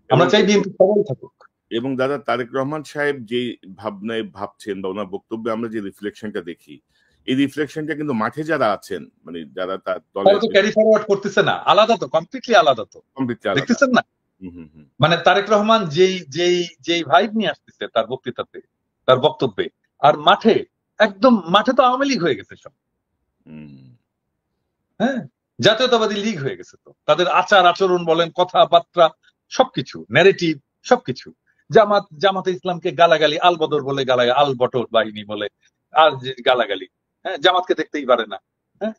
আমরা চাই বিএনপি সবল থাকুক। এবং দাদা তারেক রহমান সাহেব যে ভাবনায় ভাবছেন বা ওনার বক্তব্যে আমরা যে রিফ্লেকশনটা দেখি, এই রিফ্লেকশনটা কিন্তু মাঠে যারা আছেন, মানে যারা তার দলে ক্যারি ফরওয়ার্ড করতেছে না, আলাদা তো, কমপ্লিটলি আলাদা তো, দেখতেছেন না? মানে তারেক রহমান যেই ভাইব নিয়ে আসতেছে তার বক্তৃতাতে, তার বক্তব্যে, আর মাঠে মাঠে তো আওয়ামী লীগ হয়ে গেছে সব। হ্যাঁ, জাতীয়তাবাদী লীগ হয়ে গেছে তো, তাদের আচার আচরণ বলেন, কথাবার্তা, সবকিছু, ন্যারেটিভ, সবকিছু। জামাতে ইসলামকে গালাগালি, আল বদর বলে গালাগালি, আল বটর বাহিনী বলে আর গালাগালি। হ্যাঁ, জামাতকে দেখতেই পারে না। হ্যাঁ,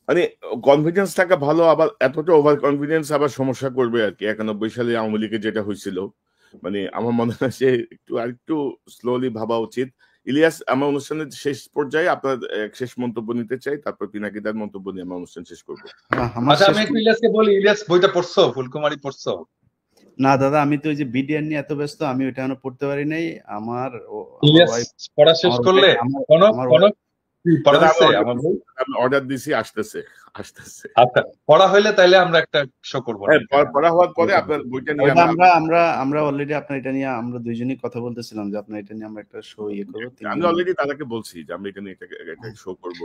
মানে কনফিডেন্স থাকা ভালো, আবার এতটা ওভার কনফিডেন্স আবার সমস্যা করবে আর কি। 91 সালে আওয়ামী লীগের যেটা হয়েছিল, মানে আমার মনে হয় যে আরেকটু স্লোলি ভাবা উচিত। ইলিয়াস, আমার অনুষ্ঠানের শেষ পর্যায়ে আপনার শেষ মন্তব্য নিতে চাই, তারপর পিনাকিদার মন্তব্য নিয়ে আমরা অনুষ্ঠান শেষ করবো। আচ্ছা, আমি একটু ইলিয়াসকে বলি, ইলিয়াস বইটা পড়ছো, ফুলকুমারী পড়ছো? না দাদা, আমি তো ওই যে বিডিআর নিয়ে এত ব্যস্ত, আমি ওইটা এখনো পড়তে পারি নাই। আমার পড়া শেষ করলে অর্ডার দিছি, আসতেছে। আচ্ছা, পড়া হইলে তাহলে আমরা একটা শো করব। পড়া হওয়ার পরে আপনার বইটা নিয়ে আমরা অলরেডি আপনার এটা নিয়ে আমরা দুইজনই কথা বলতেছিলাম যে আপনার এটা নিয়ে আমরা একটা শো করব। আমি অলরেডি তাদেরকে বলছি যে আমরা এটা নিয়ে একটা শো করব,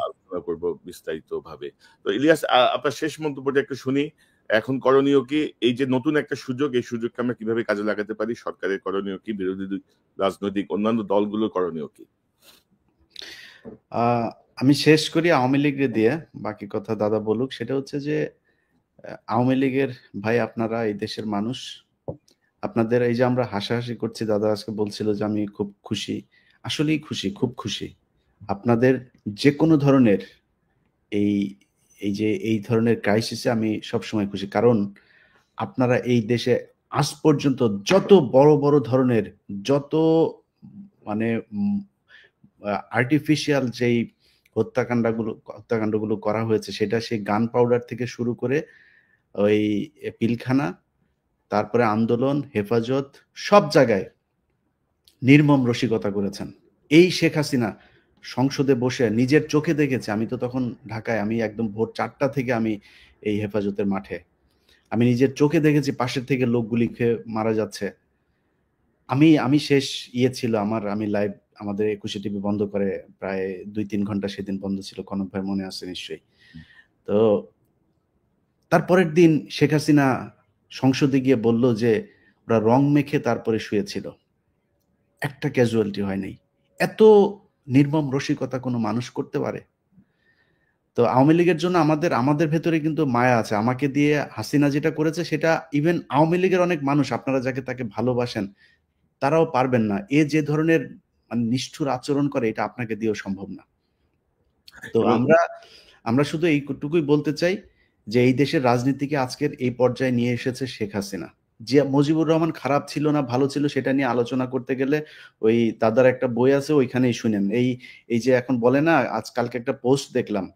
আলোচনা করব বিস্তারিত ভাবে। তো ইলিয়াস, আপনার শেষ মন্তব্যটা একটু শুনি। এখন করণীয় কি? এই যে নতুন একটা সুযোগ, এই সুযোগকে আমরা কিভাবে কাজে লাগাতে পারি? সরকারের করণীয় কি? বিরোধী রাজনৈতিক অন্যান্য দলগুলোর করণীয় কি? আমি শেষ করি আওয়ামী লীগের দিয়ে, বাকি কথা দাদা বলুক। সেটা হচ্ছে যে আওয়ামী লীগের ভাই, আপনারা এই দেশের মানুষ, আপনাদের এই যে আমরা হাসাহাসি করছি, দাদা আজকে বলছিল যে আমি খুব খুশি, আসলেই খুশি, খুব খুশি। আপনাদের যে কোনো ধরনের এই ধরনের ক্রাইসিসে আমি সবসময় খুশি, কারণ আপনারা এই দেশে আজ পর্যন্ত যত বড় বড় ধরনের, যত মানে আর্টিফিশিয়াল যেই হত্যাকাণ্ডগুলো করা হয়েছে, সেটা সেই গান পাউডার থেকে শুরু করে ওই পিলখানা, তারপরে আন্দোলন, হেফাজত, সব জায়গায় নির্মম রসিকতা করেছেন। এই শেখ হাসিনা সংসদে বসে নিজের চোখে দেখেছে, আমি তো তখন ঢাকায়, আমি একদম ভোর 4টা থেকে আমি এই হেফাজতের মাঠে, আমি নিজের চোখে দেখেছি পাশের থেকে লোকগুলি খেয়ে মারা যাচ্ছে। আমি শেষ ছিল আমার, আমি লাইভ আমাদের 21 টিভি বন্ধ করে প্রায় 2-3 ঘন্টা সেদিন বন্ধ ছিল, কনক ভাই মনে আছে নিশ্চয়ই। তো তারপরের দিন শেখ হাসিনা সংসদে গিয়ে বলল যে ওরা রং মেখে তারপরে শুয়েছিল, একটা ক্যাজুয়ালিটি হয় নাই। এত নির্মম রসিকতা কোনো মানুষ করতে পারে? তো আওয়ামী লীগের জন্য আমাদের ভেতরে কিন্তু মায়া আছে। আমাকে দিয়ে হাসিনা যেটা করেছে সেটা ইভেন আওয়ামী লীগের অনেক মানুষ, আপনারা যাকে তাকে ভালোবাসেন, তারাও পারবেন না। এ যে ধরনের মানে নিষ্ঠুর আচরণ করে, এটা আপনাকে দিয়েও সম্ভব না। তো আমরা শুধু এইটুকুই বলতে চাই যে এই দেশের রাজনীতিকে আজকের এই পর্যায়ে নিয়ে এসেছে শেখ হাসিনা। যে মুজিবুর রহমান খারাপ ছিল না ভালো ছিল সেটা নিয়ে আলোচনা করতে গেলে ওই দাদার একটা বই আছে, ওইখানেই শুনেন। এই যে এখন বলে না, আজকালকে একটা পোস্ট দেখলাম,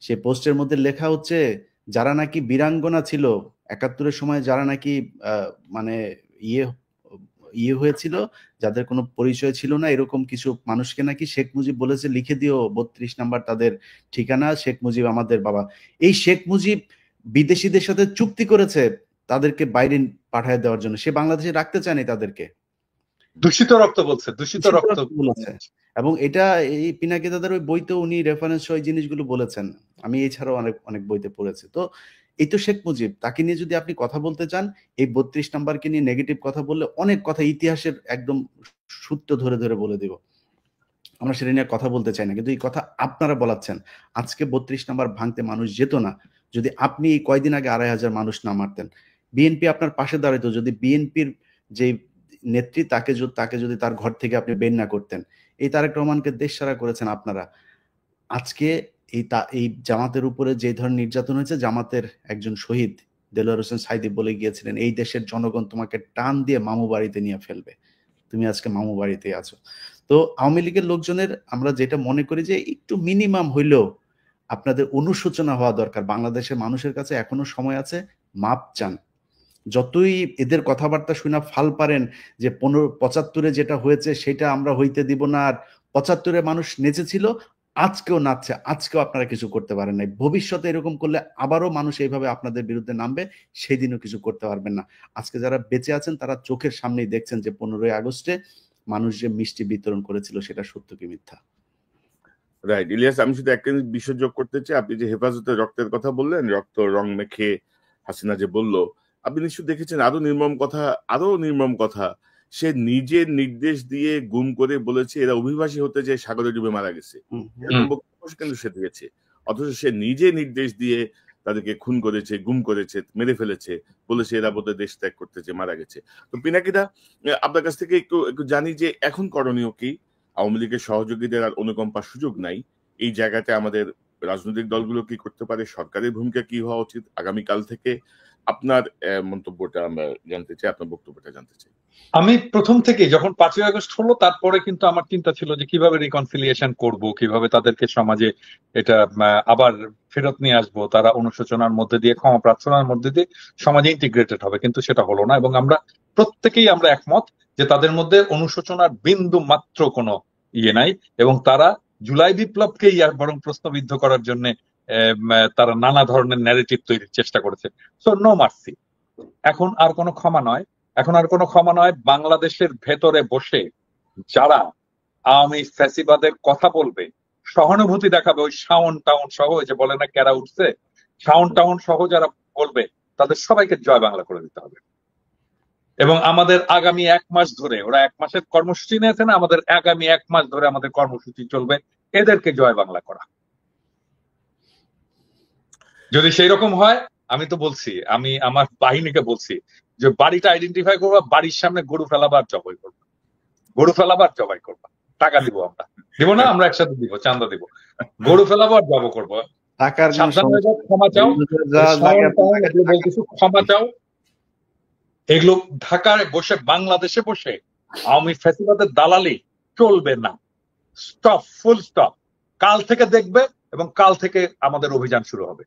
সেই পোস্টের মধ্যে লেখা হচ্ছে যারা নাকি বীরাঙ্গনা ছিল 71-এর সময়, যারা নাকি মানে ইয়ে হয়েছিল, যাদের কোনো পরিচয় ছিল না, এরকম কিছু মানুষকে নাকি শেখ মুজিব বলেছে লিখে দিও 32 নাম্বার তাদের ঠিকানা, শেখ মুজিব আমাদের বাবা। এই শেখ মুজিব বিদেশিদের সাথে চুক্তি করেছে তাদেরকে বাইরে পাঠায় দেওয়ার জন্য, সে বাংলাদেশে রাখতে চায়নি তাদেরকে। দূষিত রক্ত বলছে, দূষিত রক্ত বলেছে। এবং এটা এই পিনাকি দাদার ওই বইতে উনি রেফারেন্স সহ জিনিসগুলো বলেছেন, আমি এছাড়াও অনেক বইতে পড়েছি। তো এই তো শেখ মুজিব, তাকে নিয়ে যদি আপনি কথা বলতে চান, এই 32 নাম্বারকে নিয়ে নেগেটিভ কথা বললে অনেক কথা ইতিহাসের একদম সূত্র ধরে ধরে বলে দিব, আমরা সেটা নিয়ে কথা বলতে চাই না। কিন্তু এই কথা আপনারা বলাচ্ছেন। আজকে 32 নাম্বার ভাঙতে মানুষ যেত না যদি আপনি এই কয়দিন আগে 2,500 মানুষ না মারতেন। বিএনপি আপনার পাশে দাঁড়াইতো যদি বিএনপির যে নেত্রী তাকে যদি তার ঘর থেকে আপনি বের না করতেন। এই তারেক রহমানকে দেশছাড়া করেছেন আপনারা। আজকে এই জামাতের উপরে যে ধরনের নির্যাতন হয়েছে, জামাতের একজন শহীদ দেলোয়ার হোসেন সাইদি বলে গিয়েছিলেন, এই দেশের জনগণ তোমাকে টান দিয়ে মামু বাড়িতে নিয়ে ফেলবে, তুমি আজকে মামু বাড়িতে আছো। তো আওয়ামী লীগের লোকজনের আমরা যেটা মনে করি যে একটু মিনিমাম হইলেও আপনাদের অনুশোচনা হওয়া দরকার। বাংলাদেশের মানুষের কাছে এখনো সময় আছে, মাপ চান। যতই এদের কথাবার্তা শুনে ফাল পারেন যে 75-এ যেটা হয়েছে সেটা আমরা হইতে দিব না, আর 75-এ মানুষ নেচেছিল, আজকেও নাচছে, আজকেও আপনারা কিছু করতে পারেন নাই। ভবিষ্যতে এরকম করলে আবারও মানুষ এইভাবে আপনাদের বিরুদ্ধে নামবে, সেদিনও কিছু করতে পারবেন না। আজকে যারা বেঁচে আছেন তারা চোখের সামনেই দেখছেন যে 15ই আগস্টে মানুষ যে মিষ্টি বিতরণ করেছিল সেটা সত্য কি মিথ্যা। রাইট ইলিয়াস, আমি শুধু একটা বিষয় যোগ করতে চাই। আপনি যে হেফাজতে রক্তের কথা বললেন, রক্ত রং মেখে হাসিনা যে বলল, আপনি নিশ্চয় দেখেছেন আরো নির্মম কথা সে নিজের নির্দেশ দিয়ে গুম করে বলেছে এরা অভিবাসী হতে যে সাগরে ডুবে মারা গেছে, এরকম বক্তব্য কিন্তু সে দিয়েছে। অথচ সে নিজে নির্দেশ দিয়ে তাদেরকে খুন করেছে, গুম করেছে, মেরে ফেলেছে, বলেছে এরা বোধহয় দেশ ত্যাগ করতেছে, মারা গেছে। তো পিনাকিদা, আপনার কাছ থেকে একটু জানি যে এখন করণীয় কি? আওয়ামী লীগের সহযোগীদের আর অনুকম্পার সুযোগ নাই, এই জায়গাতে আমাদের রাজনৈতিক দলগুলো কি করতে পারে, সরকারের ভূমিকা কি হওয়া উচিত আগামীকাল থেকে? আপনার মন্তব্যটা আমরা জানতে চাই, আপনার বক্তব্যটা জানতে চাই। আমি প্রথম থেকে যখন 5ই আগস্ট হলো তারপরে কিন্তু আমার চিন্তা ছিল যে কিভাবে রিকনসিলিয়েশন করব, কিভাবে তাদেরকে সমাজে এটা আবার ফেরত নিয়ে আসবো, তারা অনুশোচনার মধ্যে দিয়ে, ক্ষমা প্রার্থনার মধ্যে দিয়ে সমাজে ইন্টিগ্রেটেড হবে। কিন্তু সেটা হলো না, এবং আমরা প্রত্যেকেই একমত যে তাদের মধ্যে অনুশোচনার বিন্দু মাত্র কোনো ইয়ে নাই, এবং তারা জুলাই বিপ্লবকেই বরং প্রশ্নবিদ্ধ করার জন্য তারা নানা ধরনের ন্যারেটিভ তৈরির চেষ্টা করেছে। So no mercy. এখন আর কোনো ক্ষমা নয়। বাংলাদেশের ভেতরে বসে যারা আওয়ামী ফ্যাসিবাদের কথা বলবে, সহানুভূতি দেখাবে, ওই শাওন টাউন সহ, যে বলে না ক্যারা উঠছে, শাওন টাউন সহ যারা বলবে তাদের সবাইকে জয় বাংলা করে দিতে হবে। এবং আমাদের আগামী 1 মাস ধরে, ওরা 1 মাসের কর্মসূচি নিয়েছে না, আমাদের আগামী 1 মাস ধরে আমাদের কর্মসূচি চলবে এদেরকে জয় বাংলা করা। যদি সেই রকম হয়, আমি তো বলছি, আমি আমার বাহিনীকে বলছি যে বাড়িটা আইডেন্টিফাই করবা, বাড়ির সামনে গরু ফেলাবার জবাই করবা, টাকা দিব, আমরা দিব না, আমরা একসাথে দিব, চান্দা দিব, গরু ফেলাবার জব করবো, ক্ষমা চাও, ক্ষমা চাও। এগুলো ঢাকায় বসে, বাংলাদেশে বসে আওয়ামী ফ্যাসিবাদের দালালি চলবে না। Stop, full stop. কাল থেকে দেখবে, এবং কাল থেকে আমাদের অভিযান শুরু হবে।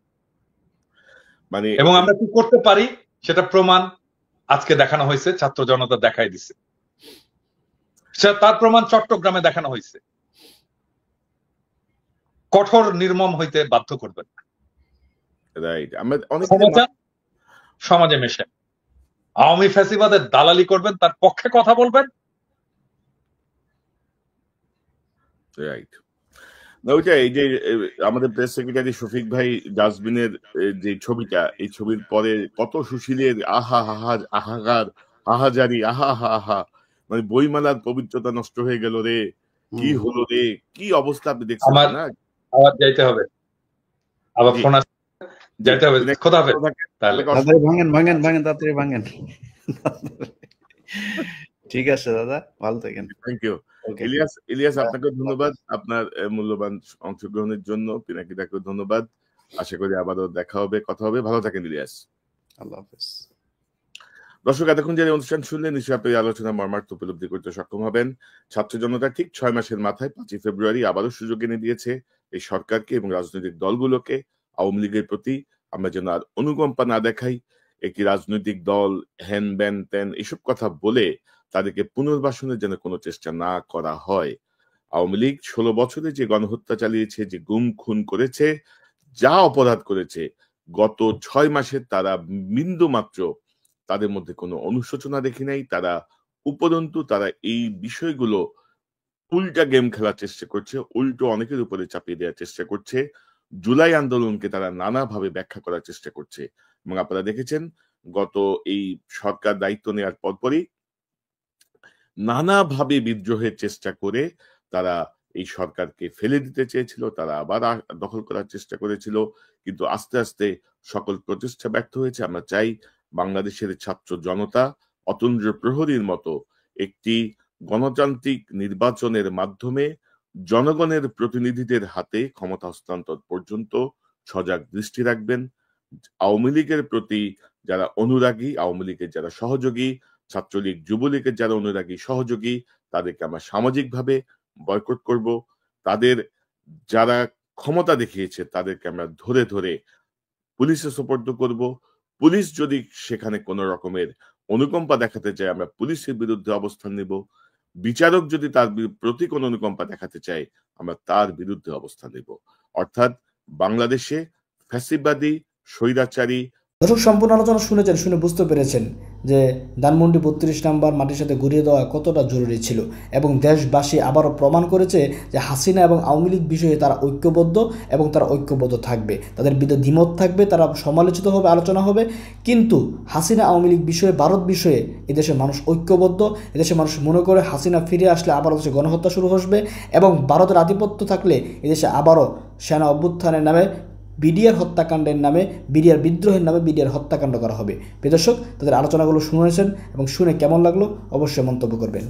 এবং আমরা কি করতে পারি সেটা প্রমাণ আজকে দেখানো হয়েছে, ছাত্র জনতা দেখাই দিছে। তার প্রমাণ চট্টগ্রামে দেখানো হয়েছে। কঠোর নির্মম হইতে বাধ্য করবেন, রাইট। আমরা অনেক সমাজে মেশে আওয়ামী ফ্যাসিবাদের দালালি করবেন, তার পক্ষে কথা বলবেন। রাইট। না ওইটা, এই যে আমাদের প্রেস সেক্রেটারি শফিক ভাই ডাস্টবিনের যে ছবিটা, এই ছবির পরে কত সুশীলের আহা হাহা আহাকার, আহাজারি, আহা হা আহা, মানে বইমেলার পবিত্রতা নষ্ট হয়ে গেল রে, কি হলো রে, কি অবস্থা আপনি দেখছেন না? আবার যাইতে হবে, আবার ফোন আসছে, যাইতে হবে। খোদা হাফেজ। তাহলে ভাঙেন ভাঙেন ভাঙেন, তাড়াতাড়ি ভাঙেন। ঠিক আছে দাদা, ভালো থাকেন। থ্যাংক ইউ ইলিয়াস, আপনাকে ধন্যবাদ আপনার মূল্যবান অংশগ্রহণের জন্য। পিনাকিদাকেও ধন্যবাদ। আশা করি আবারও দেখা হবে, কথা হবে। ভালো থাকেন ইলিয়াস। আল্লাহ হাফেজ। দর্শক, এতক্ষণ যে অনুষ্ঠান শুনলেন, নিশ্চয়ই আপনি আলোচনা মর্মার্থ উপলব্ধি করতে সক্ষম হবেন। ছাত্র জনতা ঠিক 6 মাসের মাথায় 5ই ফেব্রুয়ারি আবারও সুযোগ এনে দিয়েছে এই সরকারকে এবং রাজনৈতিক দলগুলোকে। আওয়ামী লীগের প্রতি আমরা যেন আর অনুকম্পা না দেখাই। একটি রাজনৈতিক দল হ্যান ব্যান ত্যান এসব কথা বলে তাদেরকে পুনর্বাসনের যেন কোনো চেষ্টা না করা হয়। আওয়ামী লীগ 16 বছরে যে গণহত্যা চালিয়েছে, যে গুম খুন করেছে, যা অপরাধ করেছে, গত 6 মাসে তারা বিন্দু মাত্র তাদের মধ্যে কোনো অনুশোচনা দেখি নাই। তারা উপরন্তু তারা এই বিষয়গুলো উল্টা গেম খেলার চেষ্টা করছে, উল্টো অনেকের উপরে চাপিয়ে দেওয়ার চেষ্টা করছে। জুলাই আন্দোলনকে তারা নানাভাবে ব্যাখ্যা করার চেষ্টা করছে। এবং আপনারা দেখেছেন গত এই সরকার দায়িত্ব নেওয়ার পরপরই নানাভাবে বিদ্রোহের চেষ্টা করে তারা এই সরকারকে ফেলে দিতে চেয়েছিল, তারা আবার দখল করার চেষ্টা করেছিল, কিন্তু আস্তে আস্তে সকল প্রচেষ্টা ব্যর্থ হয়েছে। আমরা চাই বাংলাদেশের ছাত্র জনতা অতন্দ্র প্রহরীর মতো একটি গণতান্ত্রিক নির্বাচনের মাধ্যমে জনগণের প্রতিনিধিদের হাতে ক্ষমতা হস্তান্তর পর্যন্ত সজাগ দৃষ্টি রাখবেন। আওয়ামী লীগের প্রতি যারা অনুরাগী, আওয়ামী লীগের যারা সহযোগী, ছাত্রলীগ যুবলীগের যারা অনুরাগী সহযোগী, তাদেরকে আমরা সামাজিকভাবে বয়কট করব। তাদের যারা ক্ষমতা দেখিয়েছে তাদেরকে আমরা ধরে ধরে পুলিশে সোপর্দ করব। পুলিশ যদি সেখানে কোনো রকমের অনুকম্পা দেখাতে চায়, আমরা পুলিশের বিরুদ্ধে অবস্থান নেব। বিচারক যদি তার প্রতি কোনো অনুকম্পা দেখাতে চায়, আমরা তার বিরুদ্ধে অবস্থান নেব। অর্থাৎ বাংলাদেশে ফ্যাসিবাদী, স্বৈরাচারী। দর্শক, সম্পূর্ণ আলোচনা শুনেছেন, শুনে বুঝতে পেরেছেন যে ধানমন্ডি 32 নম্বর মাটির সাথে ঘুরিয়ে দেওয়া কতটা জরুরি ছিল এবং দেশবাসী আবারও প্রমাণ করেছে যে হাসিনা এবং আওয়ামী লীগ বিষয়ে তারা ঐক্যবদ্ধ এবং তারা ঐক্যবদ্ধ থাকবে। তাদের বিরুদ্ধে দ্বিমত থাকবে, তারা সমালোচিত হবে, আলোচনা হবে, কিন্তু হাসিনা আওয়ামী লীগ বিষয়ে, ভারত বিষয়ে এদেশের মানুষ ঐক্যবদ্ধ। এদেশের মানুষ মনে করে হাসিনা ফিরে আসলে আবারও দেশে গণহত্যা শুরু হবে এবং ভারতের আধিপত্য থাকলে এদেশে আবারও সেনা অভ্যুত্থানের নামে, বিডিআর হত্যাকাণ্ডের নামে, বিডিআর বিদ্রোহের নামে বিডিআর হত্যাকাণ্ড করা হবে। প্রিয় দর্শক, তাদের আলোচনাগুলো শুনেছেন এবং শুনে কেমন লাগলো অবশ্যই মন্তব্য করবেন।